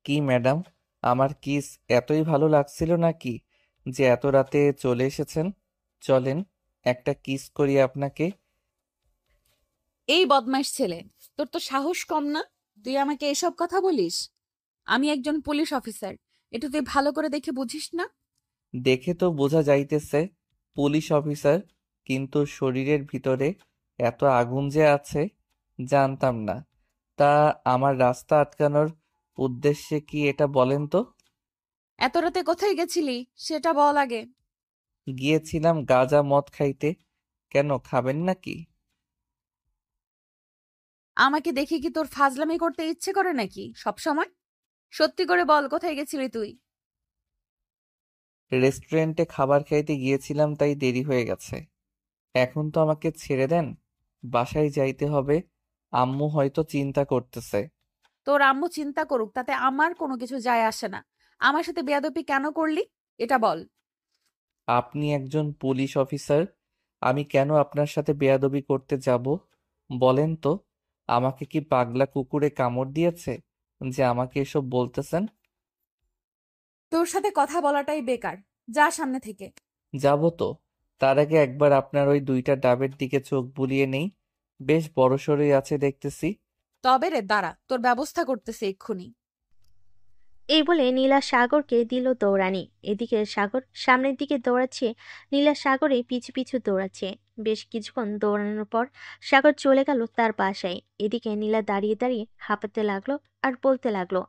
কি ম্যাডাম, আমার কিস এতই ভালো লাগছিল নাকি যে এত রাতে চলে এসেছেন? চলেন একটা কিস করি আপনাকে। এই বদমাইশ ছেলে, তোর তো সাহস কম না? তুই আমাকে এসব কথা বলিস? আমি একজন পুলিশ অফিসার, এটা তুই ভালো করে দেখে বুঝিস না? দেখে তো বোঝা যাইতেছে পুলিশ অফিসার, কিন্তু শরীরের ভিতরে এত আগুন যে আছে জানতাম না। তা আমার রাস্তা আটকানোর উদ্দেশ্যে কি এটা বলেন তো? এত রাতে কোথায় গেছিলি সেটা বল আগে। গিয়েছিলাম গাঁজা মদ খাইতে। কেন, খাবেন নাকি? আমাকে দেখে কি তোর ফাজলামি করতে ইচ্ছে করে নাকি সব সময়? সত্যি করে বল, কোথায় গেছিলি তুই? রেস্টুরেন্টে খাবার খাইতে গিয়েছিলাম, তাই দেরি হয়ে গেছে। এখন তো আমাকে ছেড়ে দেন, বাসায় যাইতে হবে। আম্মু হয়তো চিন্তা করতেছে। তোর আম্মু চিন্তা করুক, তাতে আমার কোনো কিছু যায় আসে না। আমার সাথে বেয়াদবি কেন করলি এটা বল। আপনি একজন পুলিশ অফিসার, আমি কেন আপনার সাথে বেয়াদবি করতে যাব বলেন তো? আমাকে কি পাগলা কুকুরে কামড় দিয়েছে যে আমাকে এসব বলতেছেন? তোর সাথে কথা বলাটাই বেকার, যা সামনে থেকে। যাব তো, তার আগে একবার আপনার ওই 2টা ডাবের দিকে চোখ বুলিয়ে নেই। বেশ বড়সড়ই আছে দেখতেছি। তবে রে দাঁড়া, তোর ব্যবস্থা করতেছে এক্ষুনি। এই বলে নীলা সাগরকে দিল দৌড়ানি। এদিকে সাগর সামনের দিকে দৌড়াচ্ছে, নীলা সাগরে পিছু পিছু দৌড়াচ্ছে। বেশ কিছুক্ষণ দৌড়ানোর পর সাগর চলে গেল তার বাসায়। এদিকে নীলা দাঁড়িয়ে দাঁড়িয়ে হাঁপাতে লাগলো আর বলতে লাগলো,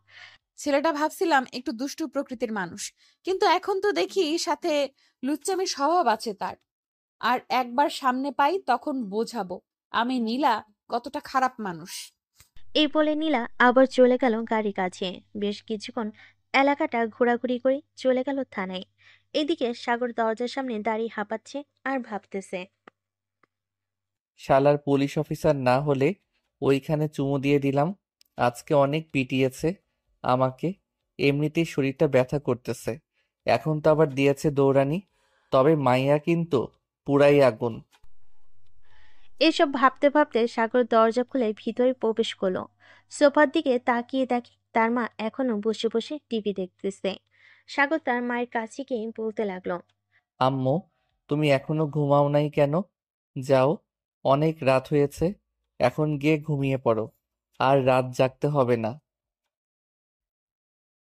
ছেলেটা ভাবছিলাম একটু দুষ্টু প্রকৃতির মানুষ, কিন্তু এখন তো দেখি সাথে লুচ্চামির স্বভাব আছে তার। আর একবার সামনে পাই তখন বোঝাবো আমি নীলা কতটা খারাপ মানুষ। এই বলে নীলা আবার চলে গেল গাড়ির কাছে। বেশ কিছুক্ষণ এলাকাটা ঘোরাঘুরি করে চলে গেল থানায়। এদিকে সাগর দরজার সামনে দাঁড়িয়ে হাঁপাচ্ছে আর ভাবতেছে। শালার পুলিশ অফিসার না হলে ওইখানে চুমু দিয়ে দিলাম। আজকে অনেক পিটিয়েছে আমাকে, এমনিতেই শরীরটা ব্যথা করতেছে। এখন তো আবার দিয়েছে দৌড়ানি। তবে মাইয়া কিন্তু পুরাই আগুন। এসব ভাবতে ভাবতে সাগর দরজা খুলে ভিতরে প্রবেশ করলো। সোফার দিকে তাকিয়ে দেখে তার মা এখনো বসে বসে টিভি দেখতেছে। সাগর তার মায়ের কাছে গিয়ে বলতে লাগলো, আম্মু, তুমি এখনো ঘুমাও নাই কেন? যাও, অনেক রাত হয়েছে, এখন গিয়ে ঘুমিয়ে পড়ো। আর রাত জাগতে হবে না।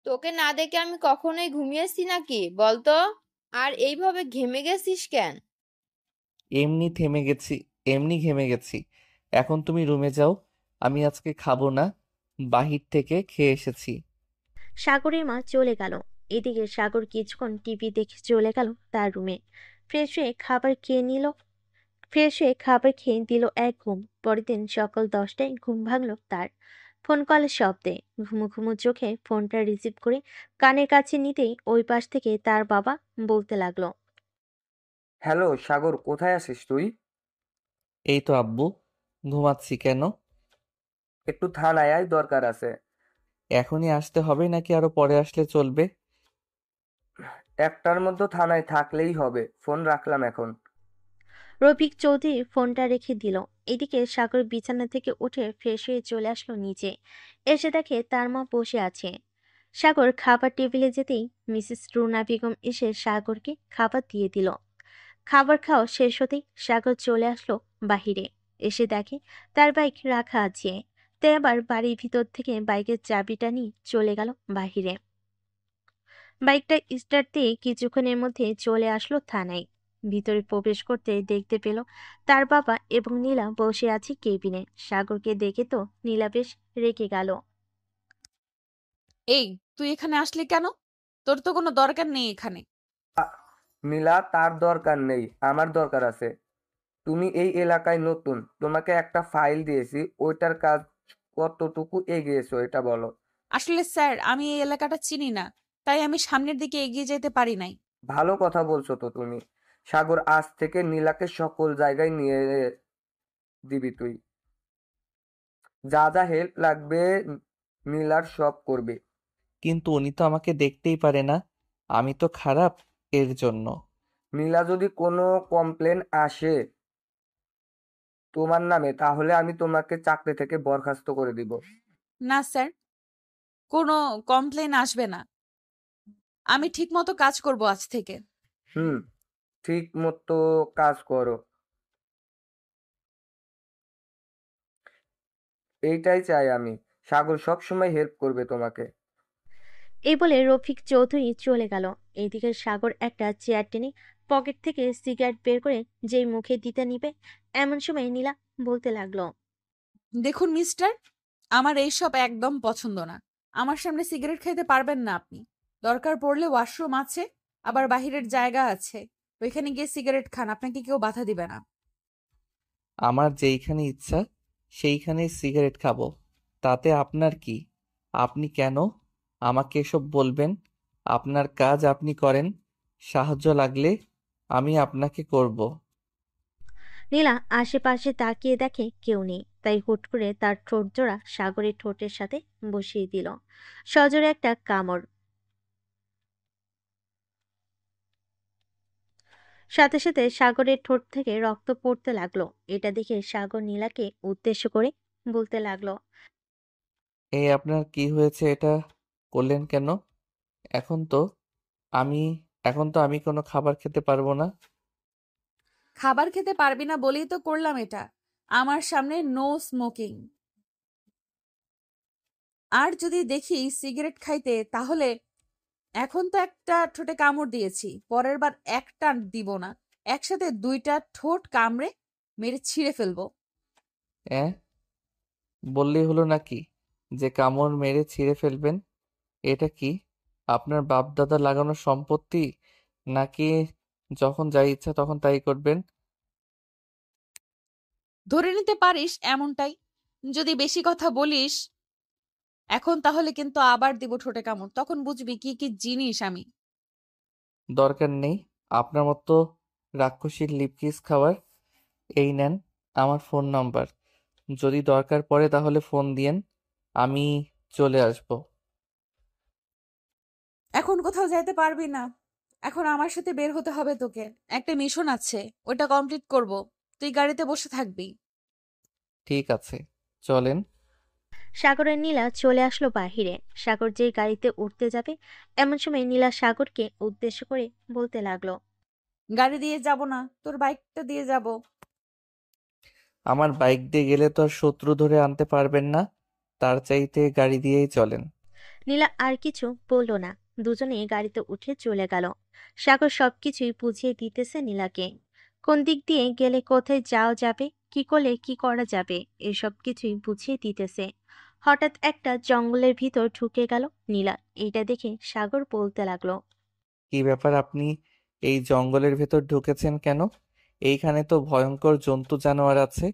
তোকে না দেখে আমি কখনোই ঘুমিয়েছি নাকি বলতো? আর এইভাবে ঘেমে গেছিস কেন? এমনি থেমে গেছি, এমনি ঘেমে গেছি। এখন তুমি রুমে যাও, আমি আজকে খাবো না, বাহির থেকে খেয়ে এসেছি। সাগরের মা চলে গেল। এদিকে সাগর কিছুক্ষণ টিভি দেখে চলে গেল তার রুমে। ফ্রেশ হয়ে খাবার খেয়ে নিল। ফ্রেশ হয়ে খাবার খেয়ে দিল এক ঘুম। পরের দিন সকাল 10টায় ঘুম ভাঙলো তার। ফোন কলের শব্দে ঘুমো ঘুমো চোখে ফোনটা রিসিভ করে কানের কাছে নিতেই ওই পাশ থেকে তার বাবা বলতে লাগলো, হ্যালো সাগর, কোথায় আছিস তুই? এই তো আব্বু, ঘুমাচ্ছি। কেন? একটু থানায় আয়, দরকার আছে। এখনই আসতে হবে নাকি আরো পরে আসলে চলবে? 1টার মধ্যে থানায় থাকলেই হবে। ফোন রাখলাম এখন। রফিক চৌধুরী ফোনটা রেখে দিল। এদিকে সাগর বিছানা থেকে উঠে ফ্রেশ হয়ে চলে আসলো নিচে। এসে দেখে তার মা বসে আছে। সাগর খাবার টেবিলে যেতেই মিসেস রুনা বেগম এসে সাগরকে খাবার দিয়ে দিল। খাবার খাওয়া শেষ হতেই সাগর চলে আসলো বাহিরে। এসে দেখে তার বাইক রাখা আছে। তাই আবার বাড়ির ভিতর থেকে বাইকের চাবিটা নিয়ে চলে গেল বাহিরে। বাইকটা স্টার্ট দিয়ে কিছুক্ষণের মধ্যে চলে আসলো থানায়। ভিতরে প্রবেশ করতে দেখতে পেল তার বাবা এবং নীলা বসে আছে কেবিনে। সাগরকে দেখে তো নীলা বেশ রেগে গেল। এই, তুই এখানে আসলি কেন? তোর তো কোনো দরকার নেই এখানে। নীলা, তার দরকার নেই, আমার দরকার আছে। তুমি এই এলাকায় নতুন, তোমাকে একটা ফাইল দিয়েছি, ওইটার কাজ কতটুকু এগিয়েছো এটা বলো। আসলে স্যার, আমি এই এলাকাটা চিনি না, তাই আমি সামনের দিকে এগিয়ে যেতে পারি নাই। ভালো কথা বলছো তো তুমি। সাগর, আজ থেকে নীলাকে সকল জায়গায় নিয়ে দিবি তুই। যা যা হেল্প লাগবে নীলার সব করবে। কিন্তু উনি তো আমাকে দেখতেই পারে না, আমি তো খারাপ এর জন্য। নীলা যদি কোনো কমপ্লেন আসে তোমার নামে, তাহলে আমি তোমাকে চাকরি থেকে বরখাস্ত করে দিব। না স্যার, কোনো কমপ্লেন আসবে না। আমি ঠিক মতো কাজ করব আজ থেকে। ঠিক মতো কাজ করো, এইটাই চাই আমি। সাগর সবসময় হেল্প করবে তোমাকে। এই বলে রফিক চৌধুরী চলে গেল। এইদিকে সাগর একটা চেয়ার টেনে পকেট থেকে সিগারেট বের করে যেই মুখে দিতে নিবে, এমন সময় নীলা বলতে লাগলো, দেখুন মিস্টার, আমার এইসব একদম পছন্দ না। আমার সামনে সিগারেট খেতে পারবেন না আপনি। দরকার পড়লে ওয়াশরুম আছে, আবার বাহিরের জায়গা আছে, ওইখানে গিয়ে সিগারেট খান, আপনাকে কেউ বাধা দিবে না। আমার যেইখানে ইচ্ছা সেইখানেই সিগারেট খাবো, তাতে আপনার কি? আপনি কেন আমাকে এসব বলবেন? আপনার কাজ আপনি করেন, সাহায্য লাগলে আমি আপনাকে করব। নীলা আশেপাশে তাকিয়ে দেখে কেউ নেই। তাই হুট করে তার ঠোঁট জোড়া সাগরের ঠোঁটের সাথে বসিয়ে দিল সজোরে একটা কামড়। সাথে সাথে সাগরের ঠোঁট থেকে রক্ত পড়তে লাগলো। এটা দেখে সাগর নীলাকে উদ্দেশ্য করে বলতে লাগলো। এই আপনার কি হয়েছে, এটা করলেন কেন? এখন তো আমি এখন তো আমি কোনো খাবার খেতে পারবো না। খাবার খেতে পারবি না বলেই তো করলাম এটা। আমার সামনে নো স্মোকিং। আর যদি দেখি সিগারেট খাইতে, তাহলে এখন তো একটা ঠোঁটে কামড় দিয়েছি, পরের বার একটা দিব না, একসাথে দুইটা ঠোঁট কামড়ে মেরে ছিঁড়ে ফেলবো। অ্যাঁ, বললেই হলো নাকি যে কামড় মেরে ছিঁড়ে ফেলবেন? এটা কি আপনার বাপ দাদা লাগানো সম্পত্তি, নাকি যখন যা ইচ্ছা তখন তাই করবেন? ধরে নিতে পারিস এমনটাই। যদি বেশি কথা বলিস এখন, তাহলে কিন্তু আবার দিব ঠোঁটে কামড়, তখন বুঝবি কি কি জিনিস আমি। দরকার নেই আপনার মতো রাক্ষসীর লিপকিস খাওয়ার। এই নেন আমার ফোন নাম্বার, যদি দরকার পড়ে তাহলে ফোন দিয়েন, আমি চলে আসব। এখন কোথাও যাইতে পারবি না, এখন আমার সাথে বের হতে হবে তোকে। একটা মিশন আছে, ওটা কমপ্লিট করব। তুই গাড়িতে বসে থাকবি। ঠিক আছে, চলেন। সাগর আর নীলা চলে আসলো বাহিরে। সাগর যেই গাড়িতে উঠতে যাবে এমন সময় নীলা সাগরকে উদ্দেশ্য করে বলতে লাগলো। গাড়ি দিয়ে যাব না, তোর বাইকটা দিয়ে যাব। আমার বাইক দিয়ে গেলে তো আর শত্রু ধরে আনতে পারবেন না, তার চাইতে গাড়ি দিয়েই চলেন। নীলা আর কিছু বলল না, দুজনেই গাড়িতে উঠে চলে গেল। সাগর সবকিছুই বুঝিয়ে দিতেছে নীলাকে, কোন দিক দিয়ে গেলে কোথায় যাওয়া যাবে, কি করলে কি করা যাবে, এসব কিছুই বুঝিয়ে দিতেছে। হঠাৎ একটা জঙ্গলের ভিতর ঢুকে গেল নীলা। এইটা দেখে সাগর বলতে লাগলো। কি ব্যাপার, আপনি এই জঙ্গলের ভেতর ঢুকেছেন কেন? এইখানে তো ভয়ঙ্কর জন্তু জানোয়ার আছে।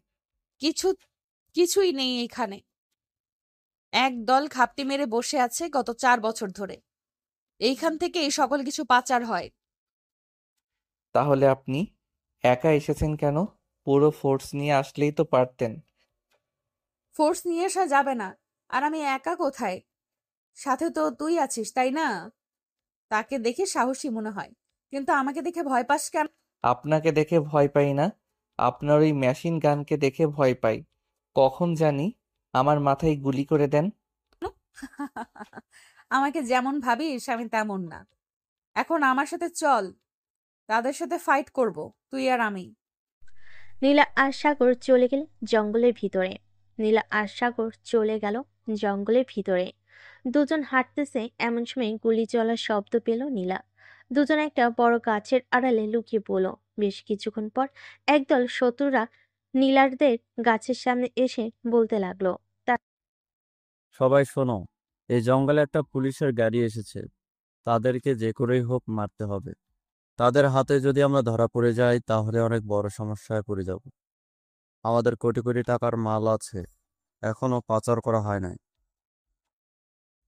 কিছুই নেই এখানে। একদল খাপটি মেরে বসে আছে গত 4 বছর ধরে। এইখান থেকে এই সকল কিছু পাচার হয়। তাহলে আপনি একা এসেছেন কেন? পুরো ফোর্স নিয়ে আসলেই তো পারতেন। ফোর্স নিয়ে আসা যাবে না। আর আমি একা কোথায়? সাথে তো তুই আছিস, তাই না? তাকে দেখে সাহসী মনে হয়, কিন্তু আমাকে দেখে ভয় পাস কেন? আপনাকে দেখে ভয় পাই না, আপনার ওই মেশিন গানকে দেখে ভয় পাই। কখন জানি আমার মাথায় গুলি করে দেন। আমাকে যেমন ভাবিস আমি তেমন না। এখন আমার সাথে চল, তাদের সাথে ফাইট করব, তুই আর আমি। নীলা আর সাগর চলে গেল জঙ্গলের ভিতরে। নীলা আর সাগর চলে গেল জঙ্গলের ভিতরে। দুজন হাঁটতেছে এমন সময় গুলি চলার শব্দ পেল নীলা। দুজন একটা বড় গাছের আড়ালে লুকিয়ে পড়ল। বেশ কিছুক্ষণ পর একদল শত্রুরা নীলারদের গাছের সামনে এসে বলতে লাগলো। সবাই শোনো, এই জঙ্গলে একটা পুলিশের গাড়ি এসেছে, তাদেরকে যে করেই হোক মারতে হবে। তাদের হাতে যদি আমরা ধরা পড়ে যাই তাহলে অনেক বড় সমস্যায় পড়ে যাব। আমাদের কোটি কোটি টাকার মাল আছে, এখনো পাচার করা হয় নাই।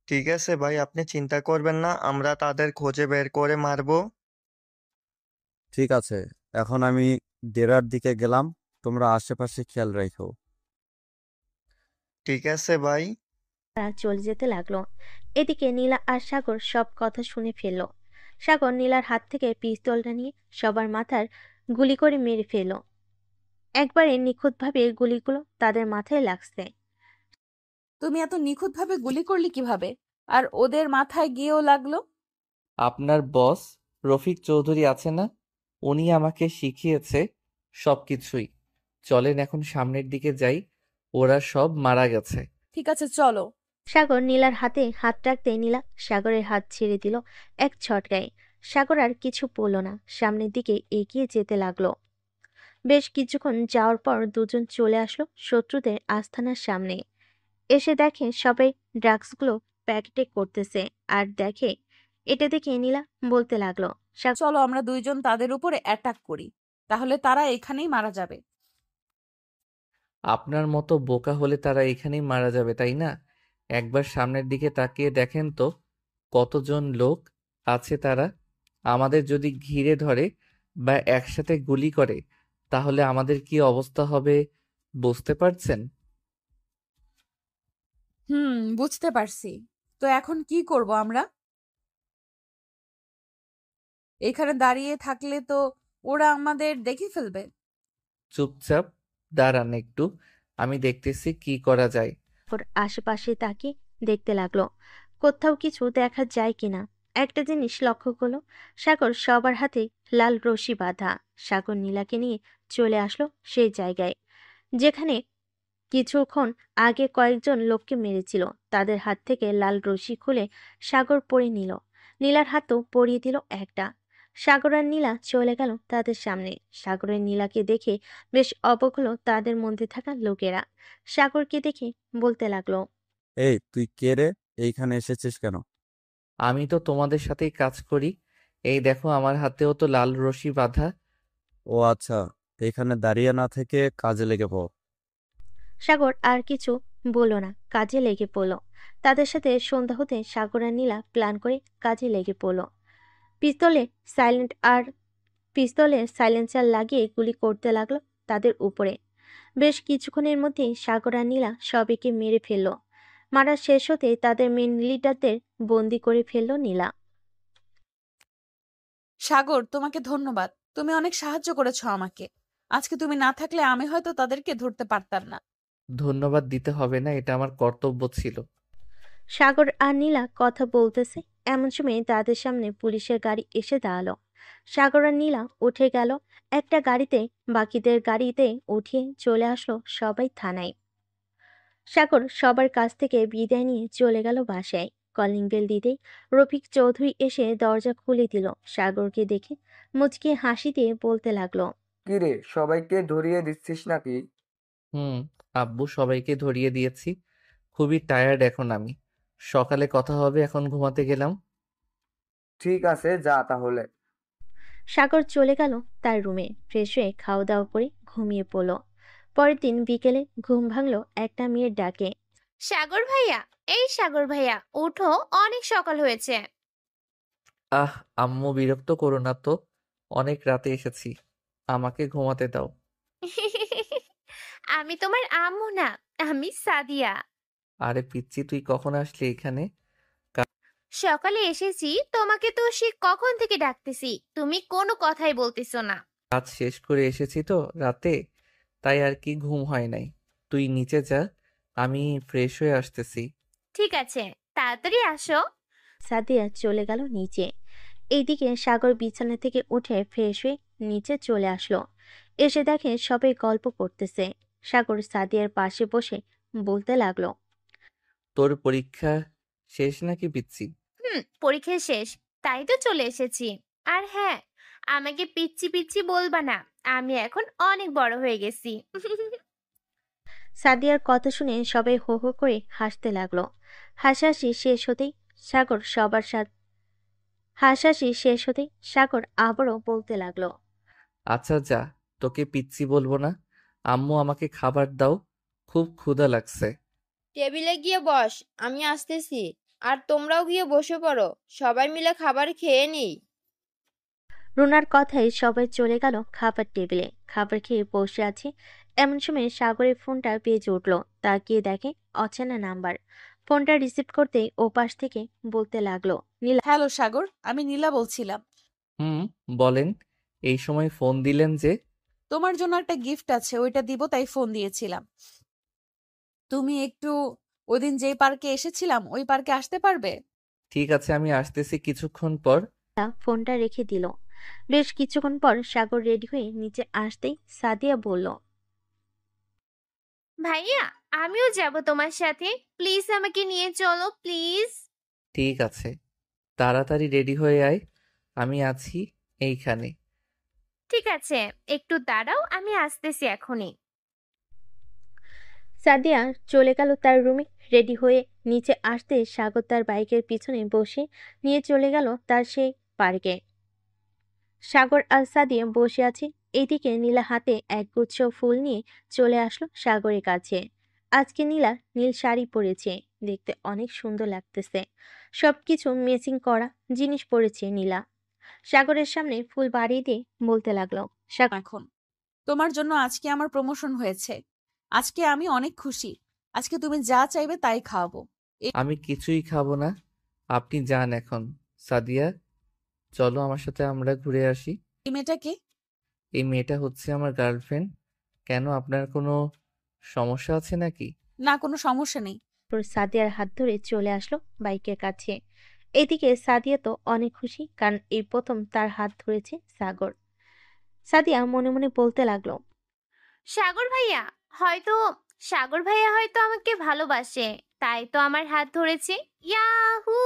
ঠিক আছে ভাই, আপনি চিন্তা করবেন না, আমরা তাদের খোঁজে বের করে মারবো। ঠিক আছে, এখন আমি ডেরার দিকে গেলাম, তোমরা আশেপাশে খেয়াল রাখো। ঠিক আছে ভাই। তারা চলে যেতে লাগলো। এদিকে নীলা আর সাগর সব কথা শুনে ফেলল। সাগর নীলার হাত থেকে পিস্তলটা নিয়ে সবার মাথার গুলি করে মেরে ফেলল। একবারে নিখুঁতভাবে গুলিগুলো তাদের মাথায় লাগছে। তুমি এত নিখুঁতভাবে গুলি করলি কিভাবে? আর ওদের মাথায় গিয়েও লাগলো? আপনার বস রফিক চৌধুরী আছে না, উনি আমাকে শিখিয়েছে সবকিছুই। চলেন এখন সামনের দিকে যাই, ওরা সব মারা গেছে। ঠিক আছে, চলো। সাগর নীলার হাতে হাত রাখতে নীলা সাগরের হাত ছেড়ে দিল এক ঝটকায়। সাগর আর কিছু বলল না, সামনের দিকে এগিয়ে যেতে লাগলো। বেশ কিছুক্ষণ যাওয়ার পর দুজন চলে আসলো শত্রুদের আস্তানার সামনে। এসে দেখে সবাই ড্রাগসগুলো প্যাকেটে করতেছে। আর দেখে এটা দেখে নীলা বলতে লাগলো। চলো আমরা দুইজন তাদের উপরে অ্যাটাক করি, তাহলে তারা এখানেই মারা যাবে। আপনার মতো বোকা হলে তারা এখানেই মারা যাবে, তাই না? একবার সামনের দিকে তাকিয়ে দেখেন তো কতজন লোক আছে তারা। আমাদের যদি ঘিরে ধরে বা একসাথে গুলি করে তাহলে আমাদের কি অবস্থা হবে বুঝতে পারছেন? বুঝতে পারছি। তো এখন কি করব আমরা? এখানে দাঁড়িয়ে থাকলে তো ওরা আমাদের দেখে ফেলবে। চুপচাপ দাঁড়ান একটু, আমি দেখতেছি কি করা যায়। ওর আশেপাশে তাকিয়ে দেখতে লাগলো কোথাও কিছু দেখা যায় কিনা। একটা জিনিস লক্ষ্য করলো, সাগর সবার হাতে লাল রশি বাঁধা। সাগর নীলাকে নিয়ে চলে আসলো সেই জায়গায় যেখানে কিছুক্ষণ আগে কয়েকজন লোককে মেরেছিল। তাদের হাত থেকে লাল রশি খুলে সাগর পরিয়ে নিল। নীলার হাতও পরিয়ে দিল একটা। সাগর আর নীলা চলে গেল তাদের সামনে। সাগরের নীলাকে দেখে বেশ অবাক হলো তাদের মধ্যে থাকা লোকেরা। সাগরকে দেখে বলতে লাগলো, এই তুই কে রে? এইখানে এসেছিস কেন? আমি তো তোমাদের সাথেই কাজ করি। এই দেখো আমার হাতেও তো লাল রশি বাঁধা। ও আচ্ছা, এখানে দাঁড়িয়ে না থেকে কাজে লেগে পড়। সাগর আর কিছু বলল না, কাজে লেগে পড়ল। তাদের সাথে সন্ধ্যা হতে সাগর আর নীলা প্ল্যান করে কাজে লেগে পড়ল। পিস্তলে পিস্তলে সাইলেন্সার লাগিয়ে গুলি করতে লাগলো তাদের উপরে। বেশ কিছুক্ষণের মধ্যেই সাগর আর নীলা সবাইকে মেরে ফেলল। মারা শেষ হতে তাদের মেন লিডারদের বন্দি করে ফেলল নীলা। সাগর, তোমাকে ধন্যবাদ। তুমি অনেক সাহায্য করেছো আমাকে। আজকে তুমি না থাকলে আমি হয়তো তাদেরকে ধরতে পারতাম না। ধন্যবাদ দিতে হবে না, এটা আমার কর্তব্য ছিল। সাগর আর নীলা কথা বলতেছে এমন সময় তাদের সামনে পুলিশের গাড়ি এসে দাঁড়ালো। সাগর আর নীলা উঠে গেল একটা গাড়িতে, বাকিদের গাড়িতে উঠিয়ে চলে আসলো সবাই থানায়। সাগর সবার কাছ থেকে বিদায় নিয়ে চলে গেল বাসায়। কলিং বেল দিতেই রফিক চৌধুরী এসে দরজা খুলে দিল। সাগরকে দেখে মুচকি হাসি দিয়ে বলতে লাগলো, কিরে, সবাইকে ধরিয়ে দিচ্ছিস নাকি? আব্বু, সবাইকে ধরিয়ে দিয়েছি। খুবই টায়ার্ড এখন আমি। সকালে কথা হবে, এখন ঘুমাতে গেলাম। ঠিক আছে, যা তাহলে। সাগর চলে গেল তার রুমে। ফ্রেশ হয়ে খাওয়া দাওয়া করে ঘুমিয়ে পড়ল। পরের দিন বিকেলে ঘুম ভাঙলো একটা মেয়ের ডাকে। সাগর ভাইয়া, এই সাগর ভাইয়া, উঠো, অনেক সকাল হয়েছে। আহ, আম্মু বিরক্ত করো না তো, অনেক রাতে এসেছি, আমাকে ঘুমাতে দাও। আমি তোমার আম্মু না, আমি সাদিয়া। আরে পিচ্চি, তুই কখন আসলি এখানে? সকালে এসেছি, তোমাকে তো সে কখন থেকে ডাকতেছি, তুমি কোনো কথাই বলতেছো না। কাজ শেষ করে এসেছি তো রাতে, তাই আর কি ঘুম হয় নাই। তুই নিচে যা, আমি ফ্রেশ হয়ে আসতেছি। ঠিক আছে, তাড়াতাড়ি আসো। সাদিয়া চলে গেল নিচে। এইদিকে সাগর বিছানা থেকে উঠে ফ্রেশ হয়ে নিচে চলে আসলো। এসে দেখে সবাই গল্প করতেছে। সাগর সাদিয়ার পাশে বসে বলতে লাগলো, তোর পরীক্ষা শেষ নাকি পিচ্চি? পরীক্ষা শেষ, তাই তো চলে এসেছি। আর হ্যাঁ, আমাকে পিচ্চি পিচ্চি বলবা না, আমি এখন অনেক বড় হয়ে গেছি। সাদিয়ার কথা শুনে সবাই হো হো করে হাসতে লাগলো। হাসাহাসি শেষ হতেই সাগর সবার সাথে হাসাহাসি শেষ হতেই সাগর আবারও বলতে লাগলো, আচ্ছা যা, তোকে পিচ্চি বলবো না। আম্মু, আমাকে খাবার দাও, খুব ক্ষুধা লাগছে। টেবিলে গিয়ে বস, আমি আসতেছি। আর তোমরাও গিয়ে বসে পড়ো, সবাই মিলে খাবার খেয়ে নিই। রুনার কথায় সবাই চলে গেল খাবার টেবিলে। খাবার খেয়ে বসে আছে এমন সময় সাগরের ফোনটা বেজে উঠল। তাকিয়ে দেখে অচেনা নাম্বার। ফোনটা রিসিভ করতেই ওপাশ থেকে বলতে লাগলো, নীলা। হ্যালো সাগর, আমি নীলা বলছিলাম। বলেন, এই সময় ফোন দিলেন যে? তোমার জন্য একটা গিফট আছে, ওইটা দিব তাই ফোন দিয়েছিলাম। তুমি একটু ওইদিন যেই পার্কে এসেছিলাম ওই পার্কে আসতে পারবে? ঠিক আছে, আমি আসতেছি কিছুক্ষণ পর। ফোনটা রেখে দিল। বেশ কিছুক্ষণ পর সাগর রেডি হয়ে নিচে আসতেই সাদিয়া বলল, ভাইয়া, আমিও যাব তোমার সাথে, প্লিজ আমাকে নিয়ে চলো প্লিজ। ঠিক আছে, তাড়াতাড়ি রেডি হয়ে আয়, আমি আছি এইখানে। ঠিক আছে, একটু দাঁড়াও, আমি আসতেছি এখনই। সাদিয়া চলে গেল তার রুমে। রেডি হয়ে নিচে আসতে সাগর তার বাইকের পিছনে বসে নিয়ে চলে গেল তার সেই পার্কে। সাগর আর সাদিয়া বসে আছে। এইদিকে নীলা হাতে একগুচ্ছ ফুল নিয়ে চলে আসলো সাগরের কাছে। আজকে নীলা নীল শাড়ি পরেছে, দেখতে অনেক সুন্দর লাগতেছে। সবকিছু ম্যাচিং করা জিনিস পরেছে নীলা। সাগরের সামনে ফুল বাড়িয়ে দিয়ে বলতে লাগলো, এখন তোমার জন্য আজকে আমার প্রমোশন হয়েছে। আজকে আমি অনেক খুশি। আজকে তুমি যা চাইবে তাই খাওয়াবো। আমি কিছুই খাবো না, আপনি যান এখন। সাদিয়া, চলো আমার সাথে, আমরা ঘুরে আসি। এই মেয়েটা কে? এই মেয়েটা হচ্ছে আমার গার্লফ্রেন্ড। কেন, আপনার কোনো সমস্যা আছে নাকি? না, কোনো সমস্যা নেই। সাদিয়ার হাত ধরে চলে আসলো বাইকের কাছে। এদিকে সাদিয়া তো অনেক খুশি, কারণ এই প্রথম তার হাত ধরেছে সাগর। সাদিয়া মনে মনে বলতে লাগলো, সাগর ভাইয়া হয়তো সাগর ভাইয়া হয়তো আমাকে ভালোবাসে, তাই তো আমার হাত ধরেছে। ইয়াহু!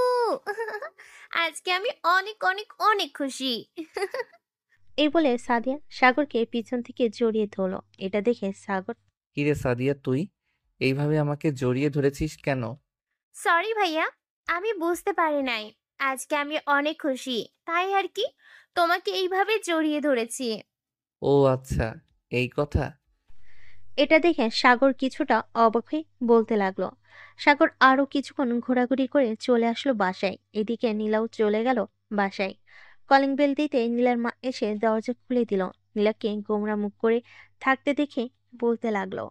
আজকে আমি অনেক অনেক অনেক খুশি। এই বলে সাদিয়া সাগরকে পিছন থেকে জড়িয়ে ধরলো। এটা দেখে সাগর, কিরে সাদিয়া, তুই এইভাবে আমাকে জড়িয়ে ধরেছিস কেন? সরি ভাইয়া, আমি বুঝতে পারি নাই। আজকে আমি অনেক খুশি, তাই আর কি তোমাকে এইভাবে জড়িয়ে ধরেছি। ও আচ্ছা, এই কথা। এটা দেখে সাগর কিছুটা অবাক হয়ে বলতে লাগলো। সাগর আরো কিছুক্ষণ ঘোরাঘুরি করে চলে আসলো বাসায়। এদিকে নীলাও চলে গেল বাসায়। কলিং বেল দিতে নীলার মা এসে দরজা খুলে দিল। নীলাকে গোমরা মুখ করে থাকতে দেখে বলতে লাগলো,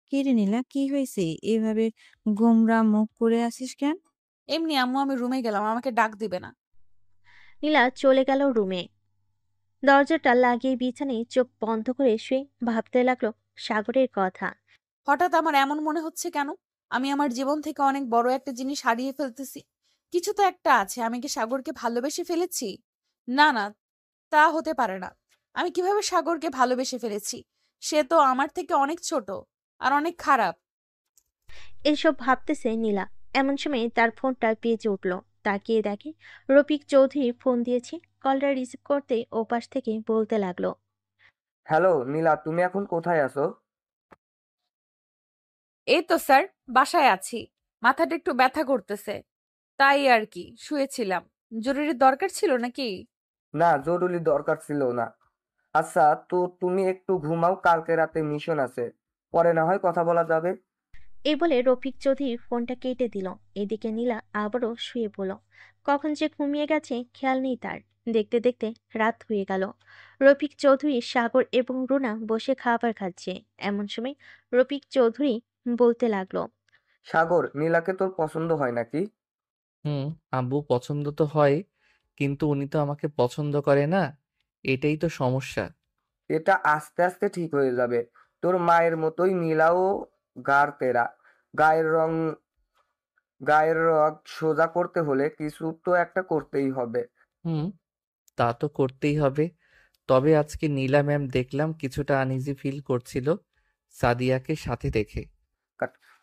কি রে নীলা, কি হয়েছে? এভাবে গোমরা মুখ করে আসিস কেন? এমনি আম্মু, আমি রুমে গেলাম, আমাকে ডাক দিবে না। নীলা চলে গেল রুমে। দরজাটা লাগিয়ে বিছানায় চোখ বন্ধ করে শুয়ে ভাবতে লাগলো সাগরের কথা। হঠাৎ আমার এমন মনে হচ্ছে কেন? আমি আমার জীবন থেকে অনেক বড় একটা জিনিস হারিয়ে ফেলতেছি। কিছু তো একটা আছে। আমি কি সাগরকে ভালোবেসে ফেলেছি? না না, তা হতে পারে না। আমি কিভাবে সাগরকে ভালোবেসে ফেলেছি? সে তো আমার থেকে অনেক ছোট আর অনেক খারাপ। এসব ভাবতেছে নীলা। এমন সময় তার ফোনটা বেজে উঠল। তাকিয়ে দেখে রফিক চৌধুরী ফোন দিয়েছে। কলটা রিসিভ করতে ওপাশ থেকে বলতে লাগলো, হ্যালো নীলা, তুমি এখন কোথায় আছো? এই তো স্যার, বাসায় আছি। মাথাটা একটু ব্যথা করতেছে, তাই আর কি শুয়েছিলাম। জরুরি দরকার ছিল নাকি? না, জরুরি দরকার ছিল না। আচ্ছা, তো তুমি একটু ঘুমাও, কালকে রাতে মিশন আছে, পরে না হয় কথা বলা যাবে। এই বলে রফিক চৌধুরী ফোনটা কেটে দিল। এদিকে নীলা আবারও শুয়ে পড়ল। কখন যে ঘুমিয়ে গেছে খেয়াল নেই তার। দেখতে দেখতে রাত হয়ে গেল। রফিক চৌধুরী, সাগর এবং রুনা বসে খাবার খাচ্ছে। এমন সময় রফিক চৌধুরী বলতে লাগলো, সাগর, নীলাকে তোর পছন্দ হয় নাকি? আব্বু, পছন্দ তো হয়, কিন্তু উনি তো আমাকে পছন্দ করে না। এটাই তো সমস্যা। এটা আস্তে আস্তে ঠিক হয়ে যাবে। তোর মায়ের মতোই নীলাও গাড় তেরা। গায়ের রং গায়ের রগ সোজা করতে হলে কিছু তো একটা করতেই হবে। হুম, তা তো করতেই হবে। তবে আজকে নীলা ম্যাম দেখলাম কিছুটা আনইজি ফিল করছিল সাদিয়াকে সাথে দেখে।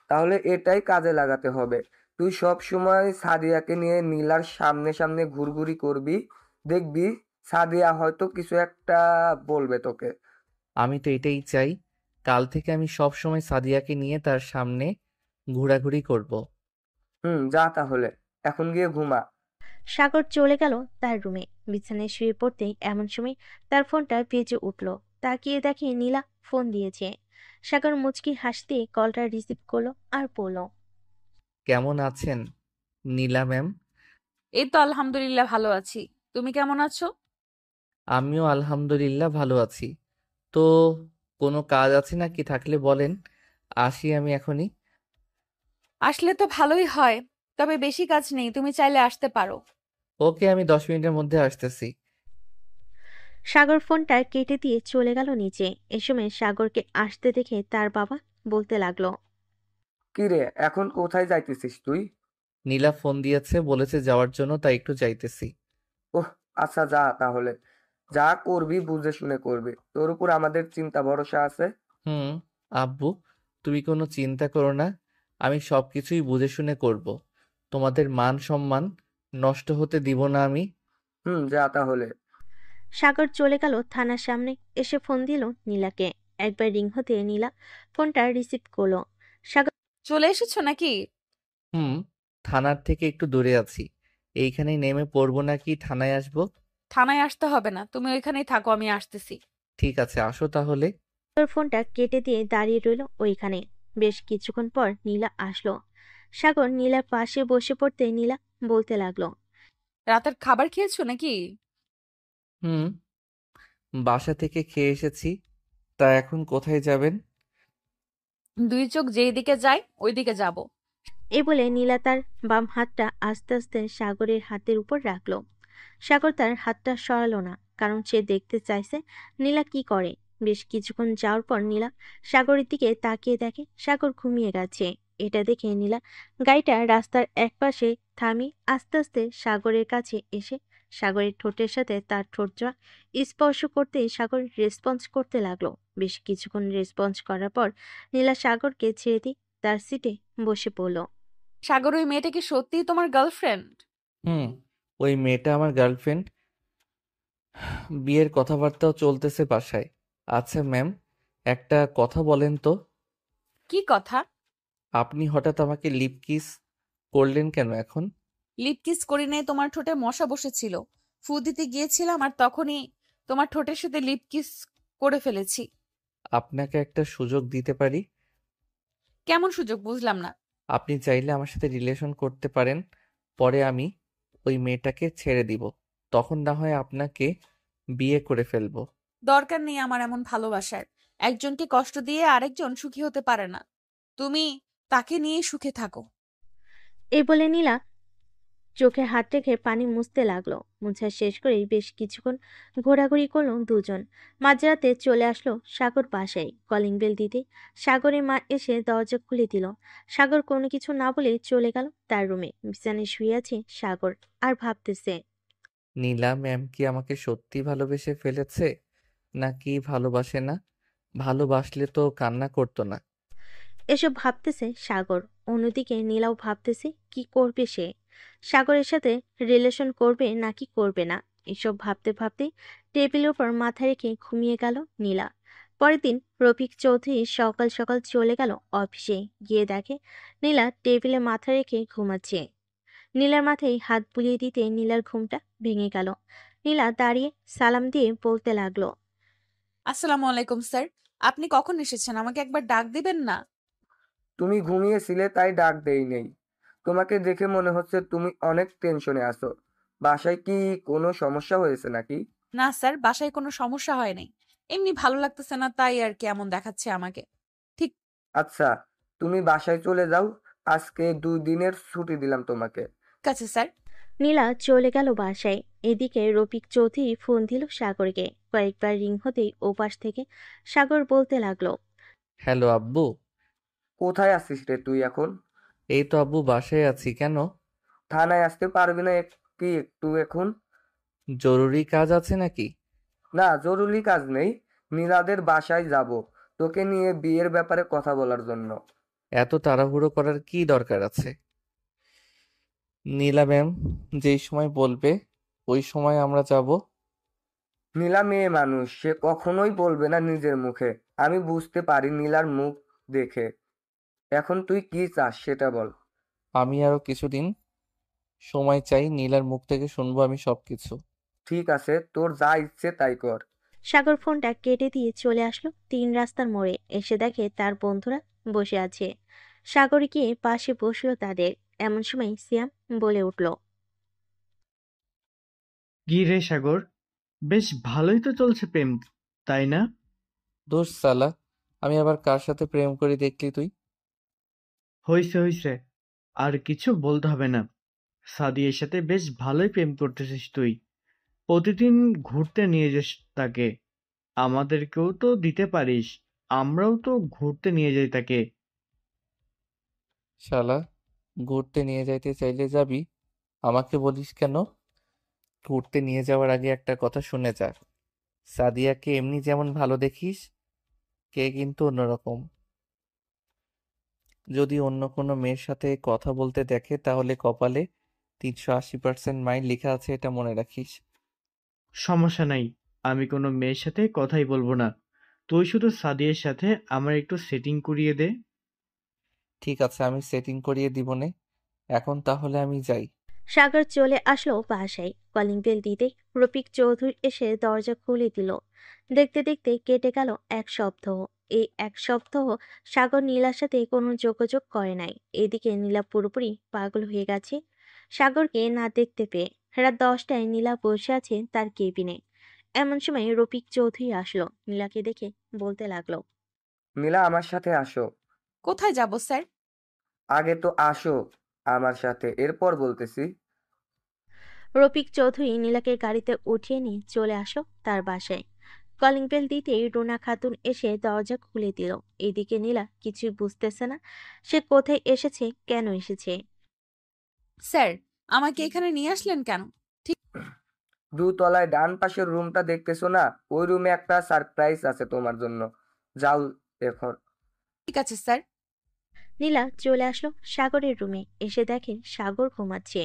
তাহলে এটাই কাজে লাগাতে হবে। তুই সব সময় সাদিয়াকে নিয়ে নীলার সামনে সামনে ঘুরঘুরি করবি। দেখবি সাদিয়া হয়তো কিছু একটা বলবে তোকে। আমি তো এটাই চাই। কাল থেকে আমি সব সময় সাদিয়াকে নিয়ে তার সামনে ঘোরাঘুরি করব। যা তাহলে, এখন গিয়ে ঘুমা। সাগর চলে গেল তার রুমে। বিছানায় শুয়ে পড়তেই এমন সময় তার ফোনটা বেজে উঠল। তাকিয়ে দেখে নীলা ফোন দিয়েছে। সাগর মুচকি হাসতে কলটা রিসিভ করলো আর বলল, কেমন আছেন নীলা ম্যাম? এই তো আলহামদুলিল্লাহ ভালো আছি। তুমি কেমন আছো? আমিও আলহামদুলিল্লাহ ভালো আছি। তো কোনো কাজ আছে নাকি? থাকলে বলেন, আসি আমি এখনই। আসলে তো ভালোই হয়, তবে বেশি কাজ নেই, তুমি চাইলে আসতে পারো। ওকে, আমি 10 মিনিটের মধ্যে আসতেছি। সাগর ফোনটা কেটে দিয়ে চলে গেল নিচে। এ সময় সাগরকে আসতে দেখে তার বাবা বলতে লাগলো, কিরে, এখন কোথায় যাইতেছিস তুই? নীলা ফোন দিয়েছে, বলেছে যাওয়ার জন্য, তাই একটু যাইতেছি। ওহ, আচ্ছা যা তাহলে। যা করবি বুঝে শুনে করবি, তোর উপর আমাদের চিন্তা ভরসা আছে। আব্বু, তুমি কোনো চিন্তা করো না, আমি সবকিছুই বুঝে শুনে করব। তোমাদের মান সম্মান নষ্ট হতে দিব না আমি। যা তাহলে। সাগর চলে গেল থানার সামনে। এসে ফোন দিল নীলাকে। একবার রিং হতে নীলা ফোনটা রিসিভ করলো। সাগর, চলে এসেছো নাকি? থানার থেকে একটু দূরে আছি। এইখানেই নেমে পড়বো নাকি থানায় আসবো? থানায় আসতে হবে না, তুমি ওইখানেই থাকো, আমি আসতেছি। ঠিক আছে, আসো তাহলে। তোর ফোনটা কেটে দিয়ে দাঁড়িয়ে রইল ওইখানে। বেশ কিছুক্ষণ পর নীলা আসলো। সাগর নীলার পাশে বসে পড়তে নীলা বলতে লাগলো, রাতের খাবার খেয়েছো নাকি? হুম, বাসা থেকে খেয়ে এসেছি। তা এখন কোথায় যাবেন? দুই চোখ যেই দিকে যায় ওই দিকে যাব। এই বলে নীলা তার বাম হাতটা আস্তে আস্তে সাগরের হাতের উপর রাখলো। সাগর তার হাতটা সরালো না, কারণ সে দেখতে চাইছে নীলা কি করে। বেশ কিছুক্ষণ যাওয়ার পর নীলা সাগরের দিকে তাকিয়ে দেখে সাগর ঘুমিয়ে গেছে। এটা দেখে নীলা গাড়িটা রাস্তার একপাশে থামিয়ে আস্তে আস্তে সাগরের কাছে এসে সাগরের ঠোঁটের সাথে তার ঠোঁটজোড়া স্পর্শ করতেই সাগর রেসপন্স করতে লাগলো। বেশ কিছুক্ষণ রেসপন্স করার পর নীলা সাগরকে ছেড়ে দিয়ে তার সিটে বসে পড়ল। সাগর, ওই মেয়েটা কি সত্যিই তোমার গার্লফ্রেন্ড? হুম, ওই মেয়েটা আমার গার্লফ্রেন্ড। বিয়ের কথাবার্তাও চলতেছে বাসায়। আচ্ছা ম্যাম, একটা কথা বলেন তো, কি কথা? আপনি হঠাৎ আমাকে লিপ কিস করলেন কেন এখন? লিপ কিস করি নাই, তোমার ঠোঁটে মশা বসেছিল, ফু দিতে গিয়েছিলাম আর তখনই তোমার ঠোঁটের সাথে লিপ কিস করে ফেলেছি। আপনাকে একটা সুযোগ দিতে পারি। কেমন সুযোগ, বুঝলাম না। আপনি চাইলে আমার সাথে রিলেশন করতে পারেন, পরে আমি ওই মেয়েটাকে ছেড়ে দিব, তখন না হয় আপনাকে বিয়ে করে ফেলবো। দরকার নেই আমার এমন ভালোবাসার। একজনকে কষ্ট দিয়ে আরেকজন সুখী হতে পারে না। তুমি তাকে নিয়ে সুখে থাকো। এই বলে নীলা চোখে হাত রেখে পানি মুছতে লাগলো। মুছা শেষ করেই বেশ কিছুক্ষণ ঘোরাঘুরি করলো দুজন। মাঝরাতে চলে আসলো সাগর বাসায়। কলিং বেল দিতে সাগরের মা এসে দরজা খুলে দিল। সাগর কোনো কিছু না বলে চলে গেল তার রুমে। বিছানায় শুয়ে আছে সাগর আর ভাবতেছে। নীলা ম্যাম কি আমাকে সত্যি ভালোবেসে ফেলেছে, নাকি ভালোবাসে না? ভালোবাসলে তো কান্না করতো না। এসব ভাবতেছে সাগর। অন্যদিকে নীলাও ভাবতেছে কি করবে সে। সাগরের সাথে রিলেশন করবে নাকি করবে না, এসব ভাবতে ভাবতে টেবিলের উপর মাথা রেখে ঘুমিয়ে গেল নীলা। পরের দিন রফিক চৌধুরী সকাল সকাল চলে গেল অফিসে। গিয়ে দেখে নীলা টেবিলে মাথা রেখে ঘুমাচ্ছে। নীলার মাথায় হাত বুলিয়ে দিতে নীলার ঘুমটা ভেঙে গেল। নীলা দাঁড়িয়ে সালাম দিয়ে বলতে লাগলো, আসসালামু আলাইকুম স্যার, আপনি কখন এসেছেন? আমাকে একবার ডাক দিবেন না? তুমি ঘুমিয়েছিলে তাই ডাক দেই নেই। তোমাকে দেখে মনে হচ্ছে তুমি অনেক টেনশনে আছো। বাসায় কি কোনো সমস্যা হয়েছে নাকি? না স্যার, বাসায় কোনো সমস্যা হয় নাই, এমনি ভালো লাগতেছে না তাই আর কি এমন দেখাচ্ছে আমাকে। ঠিক আচ্ছা, তুমি বাসায় চলে যাও। আজকে 2 দিনের ছুটি দিলাম তোমাকে। আছে স্যার। নীলা চলে গেল বাসায়। এদিকে রফিক চৌধুরী ফোন দিল সাগরকে। কয়েকবার রিং হতেই ওপাশ থেকে সাগর বলতে লাগলো, হ্যালো আব্বু। কোথায় আছিস রে তুই এখন? এই তো আব্বু, বাসায় আছি। কেন? থানায় আসতে পারবি না কি একটু এখন? জরুরি কাজ আছে নাকি? না, জরুরি কাজ নেই। নীলাদের বাসায় যাব তোকে নিয়ে বিয়ের ব্যাপারে কথা বলার জন্য। এত তাড়াহুড়ো করার কি দরকার আছে? নীলা ম্যাম যেই সময় বলবে ওই সময় আমরা যাব। নীলা মেয়ে মানুষ, সে কখনোই বলবে না নিজের মুখে। আমি বুঝতে পারি নীলার মুখ দেখে। এখন তুই কি চাস সেটা বল। আমি আরো কিছুদিন সময় চাই, নীলার মুখ থেকে শুনবো আমি সবকিছু। ঠিক আছে, তোর যা ইচ্ছে তাই কর। সাগর ফোনটা কেটে দিয়ে চলে আসলো 3 রাস্তার মোড়ে। এসে দেখে তার বন্ধুরা বসে আছে। সাগর গিয়ে পাশে বসলো তাদের। এমন সময় সিয়াম বলে উঠল, কি রে সাগর, বেশ ভালোই তো চলছে প্রেম, তাই না? দোষ সালা, আমি আবার কার সাথে প্রেম করি দেখলি তুই? হইছে হইছে, আর কিছু বলতে হবে না। সাদিয়ার সাথে বেশ ভালোই প্রেম করতেছিস তুই। প্রতিদিন ঘুরতে নিয়ে যাস তাকে। আমাদেরকেও তো দিতে পারিস, আমরাও তো ঘুরতে নিয়ে যাই তাকে। শালা, ঘুরতে নিয়ে যাইতে চাইলে যাবি, আমাকে বলিস কেন? ঘুরতে নিয়ে যাওয়ার আগে একটা কথা শুনে যা। সাদিয়াকে এমনি যেমন ভালো দেখিস, কে কিন্তু অন্যরকম। যদি অন্য কোনো মেয়ের সাথে কথা বলতে দেখে তাহলে কপালে 380% মাইল লেখা আছে, এটা মনে রাখিস। সমস্যা নাই, আমি কোনো মেয়ের সাথে কথাই বলবো না। তুই শুধু সাদিয়ার সাথে আমার একটু সেটিং করিয়ে দে। ঠিক আছে, আমি সেটিং করিয়ে দিবনে। এখন তাহলে আমি যাই। সাগর চলে আসলো বাসায়। কলিং বেল দিতে রফিক চৌধুরী এসে দরজা খুলে দিল। দেখতে দেখতে কেটে গেল 1 সপ্তাহ। এই 1 সপ্তাহ সাগর নীলার সাথে কোনো যোগাযোগ করে নাই। এদিকে নীলা পুরোপুরি পাগল হয়ে গেছে সাগরকে না দেখতে পেয়ে। রাত 10টায় নীলা বসে আছে তার কেবিনে। এমন সময় রফিক চৌধুরী আসলো। নীলাকে দেখে বলতে লাগলো, নীলা, আমার সাথে আসো। কোথায় যাব স্যার? আগে তো আসো আমার সাথে, এরপর বলতেছি। রফিক চৌধুরী নীলাকে গাড়িতে উঠিয়ে নিয়ে চলে আসলো তার বাসায়। কলিং বেল দিতেই রুনা খাতুন এসে দরজা খুলে দিল। এদিকে নীলা কিছুই বুঝতেছে না সে কোথায় এসেছে, কেন এসেছে। স্যার, আমাকে এখানে নিয়ে আসলেন কেন? দোতলায় ডান পাশের রুমটা দেখতেছো না? ওই রুমে একটা সারপ্রাইজ আছে তোমার জন্য। যাও এখন। ঠিক আছে স্যার। নীলা চলে আসলো সাগরের রুমে, এসে দেখে সাগর ঘুমাচ্ছে।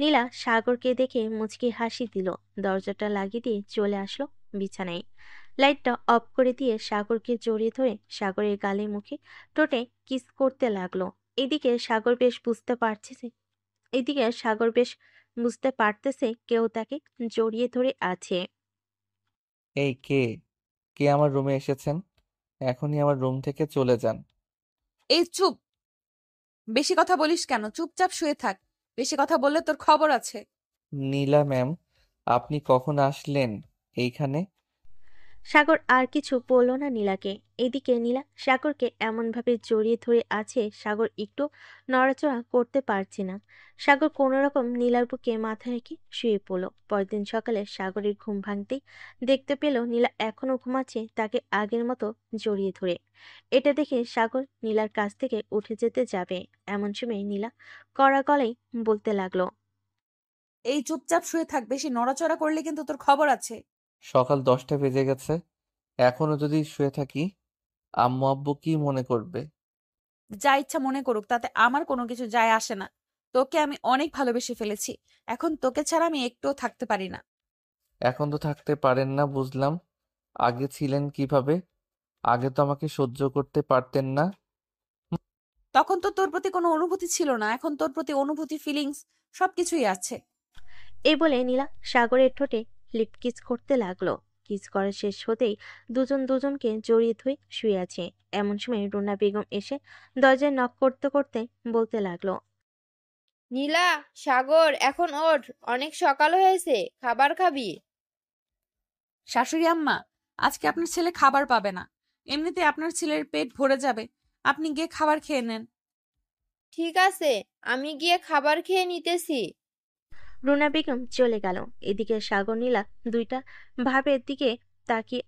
নীলা সাগরকে দেখে মুচকি হাসি দিল, দরজাটা লাগিয়ে দিয়ে চলে আসলো বিছানায়। লাইটটা অফ করে দিয়ে সাগরকে জড়িয়ে ধরে সাগরের গালে মুখে ঠোঁটে কিস করতে লাগলো। এদিকে সাগর বেশ বুঝতে পারতেছে কেউ তাকে জড়িয়ে ধরে আছে। এই কে কে আমার রুমে এসেছেন? এখনই আমার রুম থেকে চলে যান। এই চুপ! বেশি কথা বলিস কেন? চুপচাপ শুয়ে থাক। বেশি কথা বললে তোর খবর আছে। নীলা ম্যাম, আপনি কখন আসলেন এইখানে? সাগর আর কিছু বলল না নীলাকে। এদিকে নীলা সাগরকে এমনভাবে জড়িয়ে ধরে আছে, সাগর একটু নড়াচড়া করতে পারছে না। সাগর কোনোরকম নীলার বুকে মাথা রেখে শুয়ে পড়ল। পরদিন সকালে সাগরের ঘুম ভাঙতেই দেখতে পেল নীলা এখনো ঘুমাচ্ছে, তাকে আগের মতো জড়িয়ে ধরে। এটা দেখে সাগর নীলার কাছ থেকে উঠে যেতে যাবে, এমন সময় নীলা কড়া গলায় বলতে লাগলো, এই চুপচাপ শুয়ে থাক। বেশি নড়াচড়া করলে কিন্তু তোর খবর আছে। সকাল 10টা বেজে গেছে, এখনো যদি শুয়ে থাকি আম্মু আব্বু কি মনে করবে? যা ইচ্ছা মনে করুক, তাতে আমার কোনো কিছু যায় আসে না। তোকে আমি অনেক ভালোবেসে ফেলেছি। এখন তোকে ছাড়া আমি একটুও থাকতে পারি না। এখন তো থাকতে পারেন না বুঝলাম, আগে ছিলেন কিভাবে? আগে তো আমাকে সহ্য করতে পারতেন না। তখন তো তোর প্রতি কোনো অনুভূতি ছিল না, এখন তোর প্রতি অনুভূতি, ফিলিংস সবকিছুই আছে। এই বলে নীলা সাগরের ঠোঁটে লিপ কিস করতে লাগলো। কিস করা শেষ হতেই দুজন দুজনকে জড়িয়ে ধরে শুয়ে আছে। এমন সময় রুনা বেগম এসে দরজায় নক করতে করতে বলতে লাগলো, নীলা, সাগর এখন ওঠ, অনেক সকাল হয়েছে, খাবার খাবি? শাশুড়ি আম্মা, আজকে আপনার ছেলে খাবার পাবে না। এমনিতে আপনার ছেলের পেট ভরে যাবে। আপনি গিয়ে খাবার খেয়ে নেন। ঠিক আছে, আমি গিয়ে খাবার খেয়ে নিতেছি। রুনা বেগম চলে গেল। এদিকে সাগর নীলা দুইটা ভাবের দিকে তাকিয়ে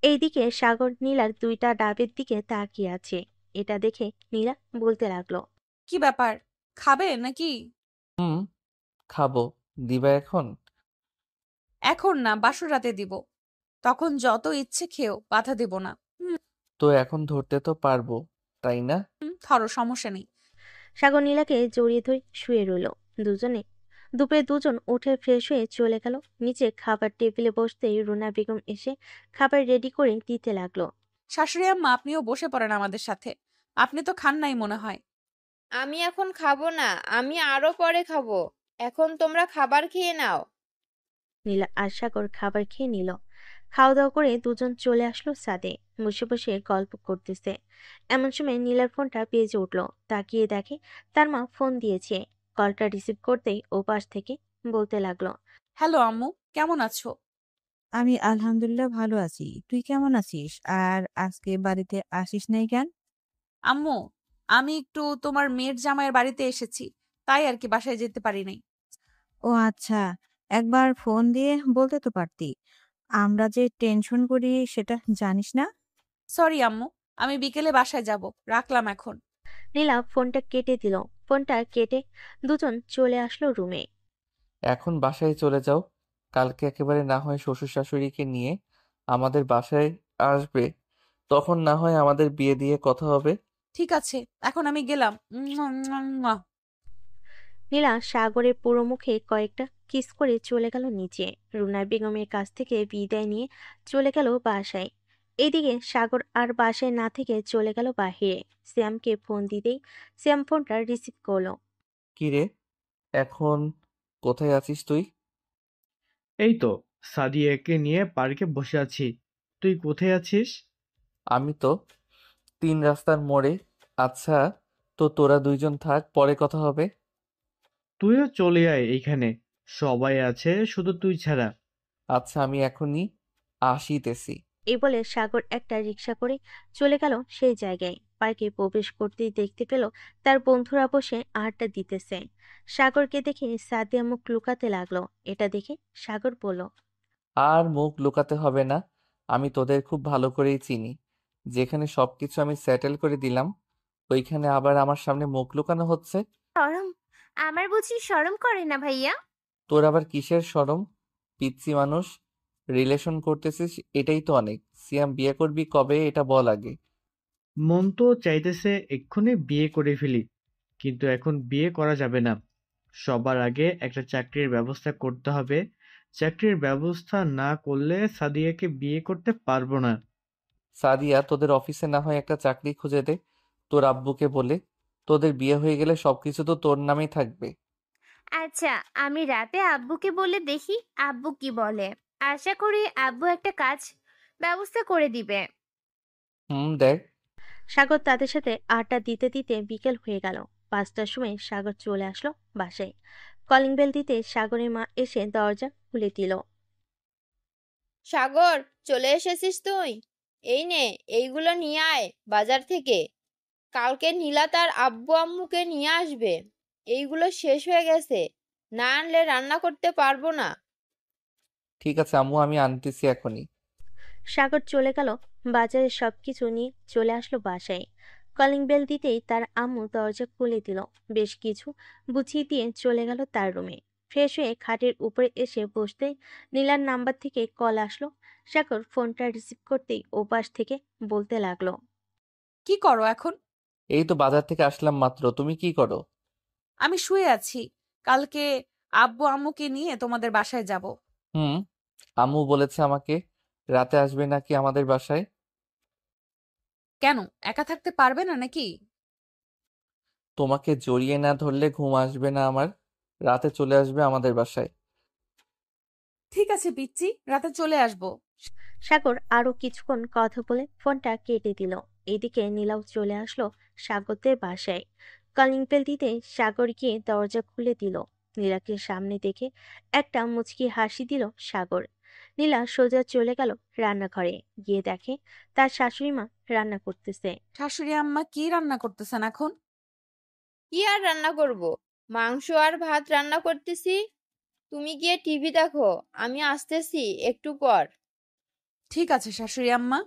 এইদিকে সাগর নীলার দুইটা ডাবের দিকে তাকিয়ে আছে। এটা দেখে নীলা বলতে লাগলো, কি ব্যাপার, খাবে নাকি? হুম, খাবো। দিবা এখন? এখন না, বাসর রাতে দিব। তখন যত ইচ্ছে খেও, বাধা দেব না। তো এখন ধরতে তো পারবো, তাই না? ধরো, সমস্যা নেই। সাগর নীলাকে জড়িয়ে ধরে শুয়ে রইল। দুপুরে দুজন উঠে ফ্রেশ হয়ে চলে গেল নিচে। খাবার টেবিলে বসতেই রুনা বেগম এসে খাবার রেডি করে দিতে লাগলো। শাশুড়ি আম্মা, আপনিও বসে পড়েন আমাদের সাথে। আপনি তো খান নাই মনে হয়। আমি এখন খাবো না, আমি আরো পরে খাবো। এখন তোমরা খাবার খেয়ে নাও। নীলা আর সাগর খাবার খেয়ে নিল। খাওয়া দাওয়া করে দুজন চলে আসলো ছাদে। বসে বসে গল্প করতেছে। এমন সময় নীলার ফোনটা বেজে উঠলো। তাকিয়ে দেখে তার মা ফোন দিয়েছে। কলটা রিসিভ করতেই ও পাশ থেকে বলতে লাগলো, হ্যালো আম্মু, কেমন আছো? আমি আলহামদুলিল্লাহ ভালো আছি। তুই কেমন আছিস? আর আজকে বাড়িতে আসিস নাই কেন? আম্মু, আমি একটু তোমার মেয়ের জামাইয়ের বাড়িতে এসেছি, তাই আর কি বাসায় যেতে পারি নাই। ও আচ্ছা, একবার ফোন দিয়ে বলতে তো পারতি। আমরা যে টেনশন করি সেটা জানিস না? সরি আম্মু, আমি বিকেলে বাসায় যাব। রাখলাম এখন। নীলা ফোনটা কেটে দিল। ফোনটা কেটে দুজন চলে আসলো রুমে। এখন বাসায় চলে যাও। কালকে একেবারে না হয় শ্বশুর শাশুড়িকে নিয়ে আমাদের বাসায় আসবে, তখন না হয় আমাদের বিয়ে দিয়ে কথা হবে। ঠিক আছে, এখন আমি গেলাম। নীলা সাগরের পুরো মুখে কয়েকটা কিস করে চলে গেল নিচে। রুনা বেগমের কাছ থেকে বিদায় নিয়ে চলে গেল বাসায়। এদিকে সাগর আর বাসায় না থেকে চলে গেল বাহিরে। শ্যামকে ফোন দিতেই শ্যাম ফোনটা রিসিভ করলো। কি রে, এখন কোথায় আছিস তুই? এই তো সাদিয়াকে নিয়ে পার্কে বসে আছি। তুই কোথায় আছিস? আমি তো 3 রাস্তার মোড়ে। আচ্ছা, তো তোরা দুইজন থাক, পরে কথা হবে। তুইও চলে আয় এইখানে, সবাই আছে শুধু তুই ছাড়া। আচ্ছা, আমি এখনই আসিতেছি। এই বলে সাগর একটা রিকশা করে চলে গেল সেই জায়গায়। পার্কে প্রবেশ করতেই দেখতে পেল তার বন্ধুরা বসে আড্ডা দিতেছে। সাগরকে দেখে সাদিয়া মুখ লুকাতে লাগলো। এটা দেখে সাগর বলল, আর মুখ লুকাতে হবে না, আমি তোদের খুব ভালো করেই চিনি। যেখানে সবকিছু আমি সেটেল করে দিলাম, ওইখানে আবার আমার সামনে মুখ লুকানো হচ্ছে। শরম, আমার বুঝি শরম করে না ভাইয়া? তোর আবার কিসের শরম? পিচ্চি মানুষ, রিলেশন করতেছিস এটাই তো অনেক। সিয়াম, বিয়ে করবি কবে এটা বল আগে। মন তো চাইতেছে এক্ষুনি বিয়ে করে ফেলি, কিন্তু এখন বিয়ে করা যাবে না। সবার আগে একটা চাকরির ব্যবস্থা করতে হবে। চাকরির ব্যবস্থা না করলে সাদিয়াকে বিয়ে করতে পারবো না। সাদিয়া, তোদের অফিসে না হয় একটা চাকরি খুঁজে দে তোর আব্বুকে বলে। তোদের বিয়ে হয়ে গেলে সবকিছু তো তোর নামেই থাকবে। আচ্ছা, আমি রাতে আব্বুকে বলে দেখি আব্বু কি বলে। আশা করি আব্বু একটা কাজ ব্যবস্থা করে দিবে। দেখ। সাগর তাদের সাথে আড্ডা দিতে দিতে বিকেল হয়ে গেল। 5টার সময় সাগর চলে আসলো বাসায়। কলিং বেল দিতে সাগরের মা এসে দরজা খুলে দিল। সাগর, চলে এসেছিস তুই? এই নে, এইগুলো নিয়ে আয় বাজার থেকে। কালকে নীলা তার আব্বু আম্মুকে নিয়ে আসবে। এইগুলো শেষ হয়ে গেছে, না আনলে রান্না করতে পারবো না। ঠিক আছে আম্মু, আমি আনতেছি এখনই। সাগর চলে গেল বাজারে, সবকিছু নিয়ে চলে আসলো বাসায়। কলিং বেল দিতেই তার আম্মু দরজা খুলে দিল। বেশ কিছু বুঝিয়ে দিয়ে চলে গেল তার রুমে। ফ্রেশ হয়ে খাটের উপরে এসে বসতেই নীলার নাম্বার থেকে কল আসলো। সাগর ফোনটা রিসিভ করতেই ওপাশ থেকে বলতে লাগলো। কি করো এখন? এই তো বাজার থেকে আসলাম মাত্র। তুমি কি করো? আমি শুয়ে আছি। কালকে আব্বু আম্মুকে নিয়ে তোমাদের বাসায় যাব। হুম, আম্মু বলেছে আমাকে রাতে আসবে নাকি আমাদের বাসায়। কেন, একা থাকতে পারবে না নাকি? তোমাকে জড়িয়ে না ধরলে ঘুম আসবে না আমার। রাতে চলে আসবে আমাদের বাসায়। ঠিক আছে পিচ্চি, রাতে চলে আসবো। সাগর আরো কিছুক্ষণ কথা বলে ফোনটা কেটে দিল। এদিকে নীলাও চলে আসলো সাগরদের বাসায়। কলিং বেল দিতে সাগর গিয়ে দরজা খুলে দিল। নীলাকে সামনে দেখে একটা মুচকি হাসি দিল সাগর। নীলা সোজা চলে গেল রান্নাঘরে। গিয়ে দেখে তার শাশুড়ি মা রান্না করতেছে। শাশুড়ি আম্মা কি রান্না করতেছেন এখন? কি আর রান্না করব? মাংস আর ভাত রান্না করতেছি। তুমি গিয়ে টিভি দেখো, আমি আসতেছি একটু পর। ঠিক আছে শাশুড়ি আম্মা।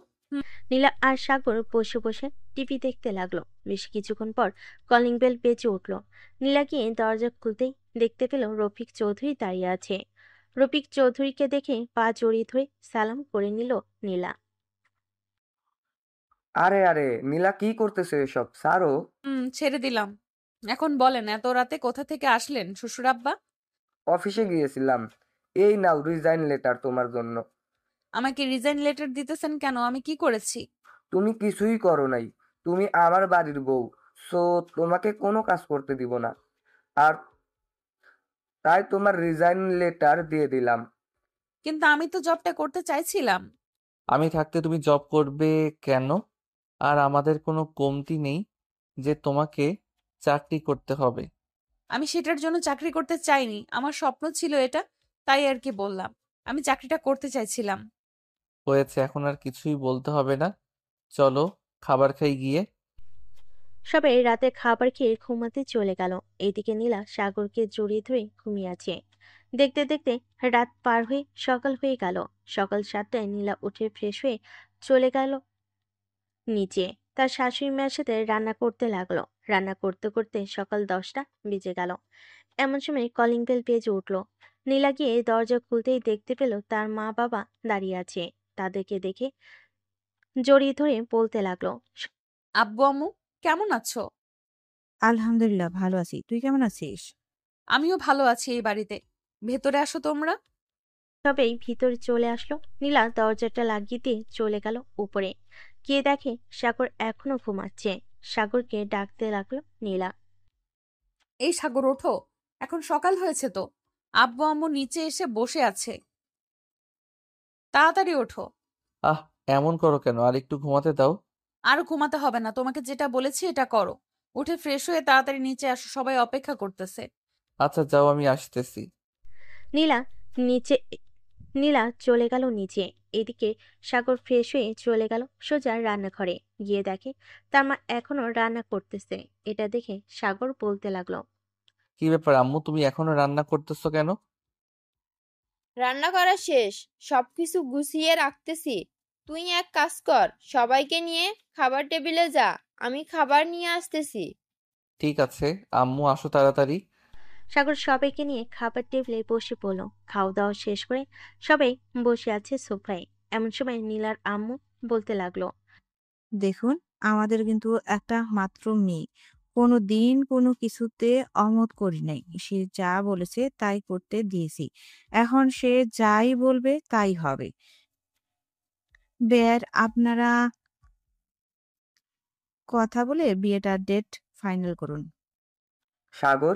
নীলা আর সাগর বসে বসে টিভি দেখতে লাগলো। বেশ কিছুক্ষণ পর কলিং বেল বেজে উঠল। নীলা গিয়ে দরজা খুলতেই দেখতে পেল রফিক চৌধুরী দাঁড়িয়ে আছে। রফিক চৌধুরীকে দেখে পা জড়িয়ে ধরে সালাম করে নিল নীলা। আরে আরে, নীলা কি করতেছে এসব? ছাড়ো। ছেড়ে দিলাম। এখন বলেন, এত রাতে কোথা থেকে আসলেন শ্বশুর আব্বা? অফিসে গিয়েছিলাম। এই নাও রিজাইন লেটার তোমার জন্য। আমাকে রিজাইন লেটার দিতেছেন কেন? আমি কি করেছি? তুমি কিছুই করো নাই। তুমি আমার বাড়ির বউ, সো তোমাকে কোনো কাজ করতে দিব না। আর তাই তোমার রিজাইন লেটার দিয়ে দিলাম। কিন্তু আমি তো জবটা করতে চাইছিলাম। আমি থাকতে তুমি জব করবে কেন? আর আমাদের কোনো কমতি নেই যে তোমাকে চাকরি করতে হবে। আমি সেটার জন্য চাকরি করতে চাইনি, আমার স্বপ্ন ছিল এটা, তাই আর কি বললাম। আমি চাকরিটা করতে চাইছিলাম। হয়েছে, এখন আর কিছুই বলতে হবে না। চলো খাবার খাই গিয়ে। সবাই রাতে খাবার খেয়ে ঘুমাতে চলে গেল। এইদিকে নীলা সাগরকে জড়িয়ে ধরে ঘুমিয়ে আছে। দেখতে দেখতে রাত পার হয়ে সকাল হয়ে গেল। সকাল 7টায় নীলা উঠে ফ্রেশ হয়ে চলে গেল নিচে। তার শাশুড়ি মায়ের সাথে রান্না করতে লাগলো। রান্না করতে করতে সকাল 10টা বেজে গেল। এমন সময় কলিং বেল বেজে উঠল। নীলা গিয়ে দরজা খুলতেই দেখতে পেল তার মা বাবা দাঁড়িয়ে আছে। তাদেরকে দেখে জড়িয়ে ধরে বলতে লাগলো। আব্বু আম্মু কেমন আছো? আলহামদুলিল্লাহ ভালো আছি। তুই কেমন আছিস? আমিও ভালো আছি এই বাড়িতে। ভেতরে আসো তোমরা। সবাই ভিতরে চলে আসলো। নীলা দরজাটা লাগিয়ে দিয়ে চলে গেল উপরে। গিয়ে দেখে সাগর এখনো ঘুমাচ্ছে। সাগরকে ডাকতে লাগলো নীলা। এই সাগর, ওঠো, এখন সকাল হয়েছে তো। আব্বু আম্মু নিচে এসে বসে আছে, তাড়াতাড়ি ওঠো। আহ, এমন করো কেন? আর একটু ঘুমাতে দাও। আর ঘুমাতে হবে না, তোমাকে যেটা বলেছি এটা করো। উঠে ফ্রেশ হয়ে তাড়াতাড়ি নিচে আসো, সবাই অপেক্ষা করতেছে। আচ্ছা যাও, আমি আসতেছি। নীলা নিচে নীলা চলে গেল নিচে। এদিকে সাগর ফ্রেশ হয়ে চলে গেল সোজা রান্নাঘরে। গিয়ে দেখে তার মা এখনো রান্না করতেছে। এটা দেখে সাগর বলতে লাগলো। কি ব্যাপার আম্মু, তুমি এখনো রান্না করতেছো কেন? রান্না করা শেষ, সবকিছু গুছিয়ে রাখতেছি। তুই এক কাজ কর, সবাইকে নিয়ে খাবার টেবিলে যা, আমি খাবার নিয়ে আসতেছি। ঠিক আছে আম্মু, আসো তাড়াতাড়ি। সাগর সবাইকে নিয়ে খাবার টেবিলে বসে পড়ল। খাওয়া দাওয়া শেষ করে সবাই বসে আছে সোফায়। এমন সময় নীলার আম্মু বলতে লাগলো, দেখুন, আমাদের কিন্তু একটা মাত্র মেয়ে, কোনো দিন কোনো কিছুতে অমত করি নাই। সে যা বলেছে তাই করতে দিয়েছি, এখন সে যাই বলবে তাই হবে। বেয়ার, আপনারা কথা বলে বিয়েটার ডেট ফাইনাল করুন। সাগর,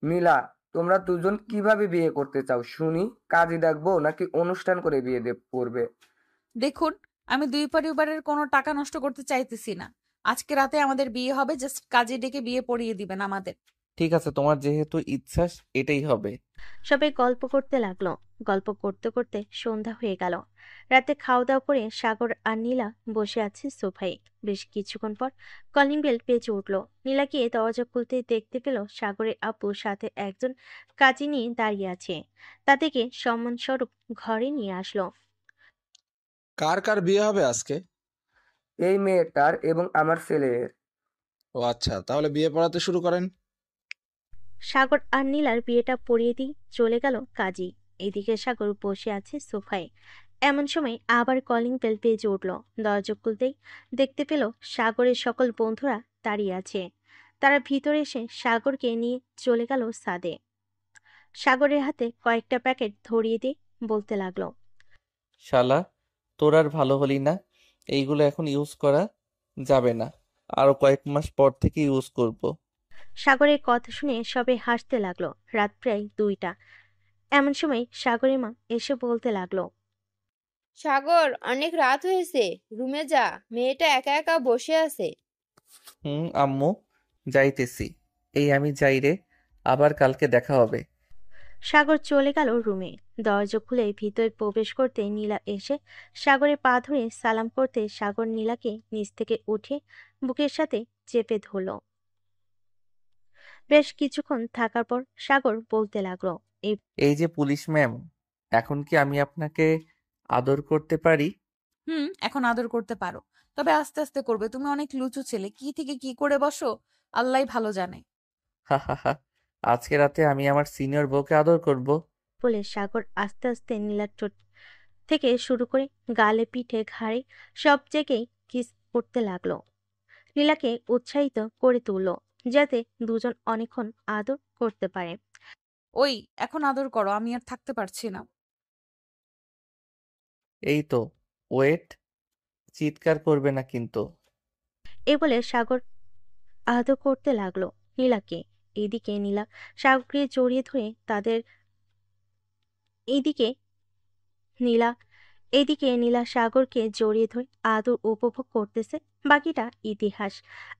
নীলা, তোমরা দুজন কিভাবে বিয়ে করতে চাও শুনি? কাজী ডাকবো নাকি অনুষ্ঠান করে বিয়ে করবে? দেখুন, আমি দুই পরিবারের কোনো টাকা নষ্ট করতে চাইতেছি না। আজকে রাতে আমাদের বিয়ে হবে, জাস্ট কাজে ডেকে বিয়ে পড়িয়ে দিবেন আমাদের। ঠিক আছে, তোমার যেহেতু ইচ্ছা এটাই হবে। সবাই গল্প করতে লাগলো। গল্প করতে করতে সন্ধ্যা হয়ে গেল। রাতে খাওয়া দাওয়া করে সাগর আর নীলা বসে আছে সোফায়। বেশ কিছুক্ষণ পর কলিং বেল বেজে উঠল। নীলা গিয়ে দরজা খুলতে দেখতে পেল সাগরের আব্বু সাথে একজন কাজী নিয়ে দাঁড়িয়ে আছে। তাদেরকে সম্মানস্বরূপ ঘরে নিয়ে আসলো। কার কার বিয়ে হবে আজকে? এই মেয়েটার এবং আমার ছেলের। ও আচ্ছা, তাহলে বিয়ে পড়াতে শুরু করেন। সাগর আর নীলার বিয়েটা পড়িয়ে দিয়ে চলে গেল কাজী। এদিকে সাগর বসে আছে সোফায়। এমন সময় আবার কলিং বেল বেজে উঠল। দরজা খুলতেই দেখতে পেল সাগরের সকল বন্ধুরা দাঁড়িয়ে আছে। তারা ভিতরে এসে সাগরকে নিয়ে চলে গেল ছাদে। সাগরের হাতে কয়েকটা প্যাকেট ধরিয়ে দিয়ে বলতে লাগলো, শালা, তোর আর ভালো হলি না। এইগুলো এখন ইউজ করা যাবে না, আরো কয়েক মাস পর থেকে ইউজ করব। সাগরের কথা শুনে সবাই হাসতে লাগলো। রাত প্রায় 2টা। এমন সময় সাগরের মা এসে বলতে লাগলো, সাগর, অনেক রাত হয়েছে, রুমে যা, মেয়েটা একা একা বসে আছে। আম্মু, যাইতেছি। এই আমি যাই রে, আবার কালকে দেখা হবে। সাগর চলে গেল রুমে। দরজা খুলে ভিতরে প্রবেশ করতে নীলা এসে সাগরের পা ধরে সালাম করতে সাগর নীলাকে নিচ থেকে উঠে বুকের সাথে চেপে ধরল। বেশ কিছুক্ষণ থাকার পর সাগর বলতে লাগলো, এই যে পুলিশ ম্যাম, এখন কি আমি আপনাকে আদর করতে পারি? এখন আদর করতে পারো, তবে আস্তে আস্তে করবে। তুমি অনেক লুচু ছেলে, কি থেকে কি করে বসো আল্লাহই ভালো জানে। হা হা হা, আজকে রাতে আমি আমার সিনিয়র বউকে আদর করব। বলে সাগর আস্তে আস্তে নীলার ঠোঁট থেকে শুরু করে গালে, পিঠে, ঘাড়ে সব জায়গায় কিস করতে লাগলো। নীলাকে উৎসাহিত করে তুলল যাতে দুজন অনেকক্ষণ আদর করতে পারে। ওই, এখন আদর করো, আমি আর থাকতে পারছি না। এই তো, ওয়েট, চিৎকার করবে না কিন্তু। এ বলে সাগর আদর করতে লাগলো নীলাকে। এদিকে নীলা সাগরকে জড়িয়ে ধরে তাদের এইদিকে নীলা সাগরকে জড়িয়ে ধরে আদর উপভোগ করতেছে। বাকিটা ইতিহাস।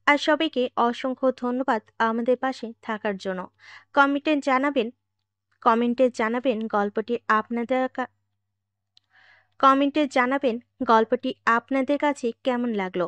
আর সবাইকে অসংখ্য ধন্যবাদ আমাদের পাশে থাকার জন্য। কমেন্টে জানাবেন গল্পটি আপনাদের কাছে কেমন লাগলো।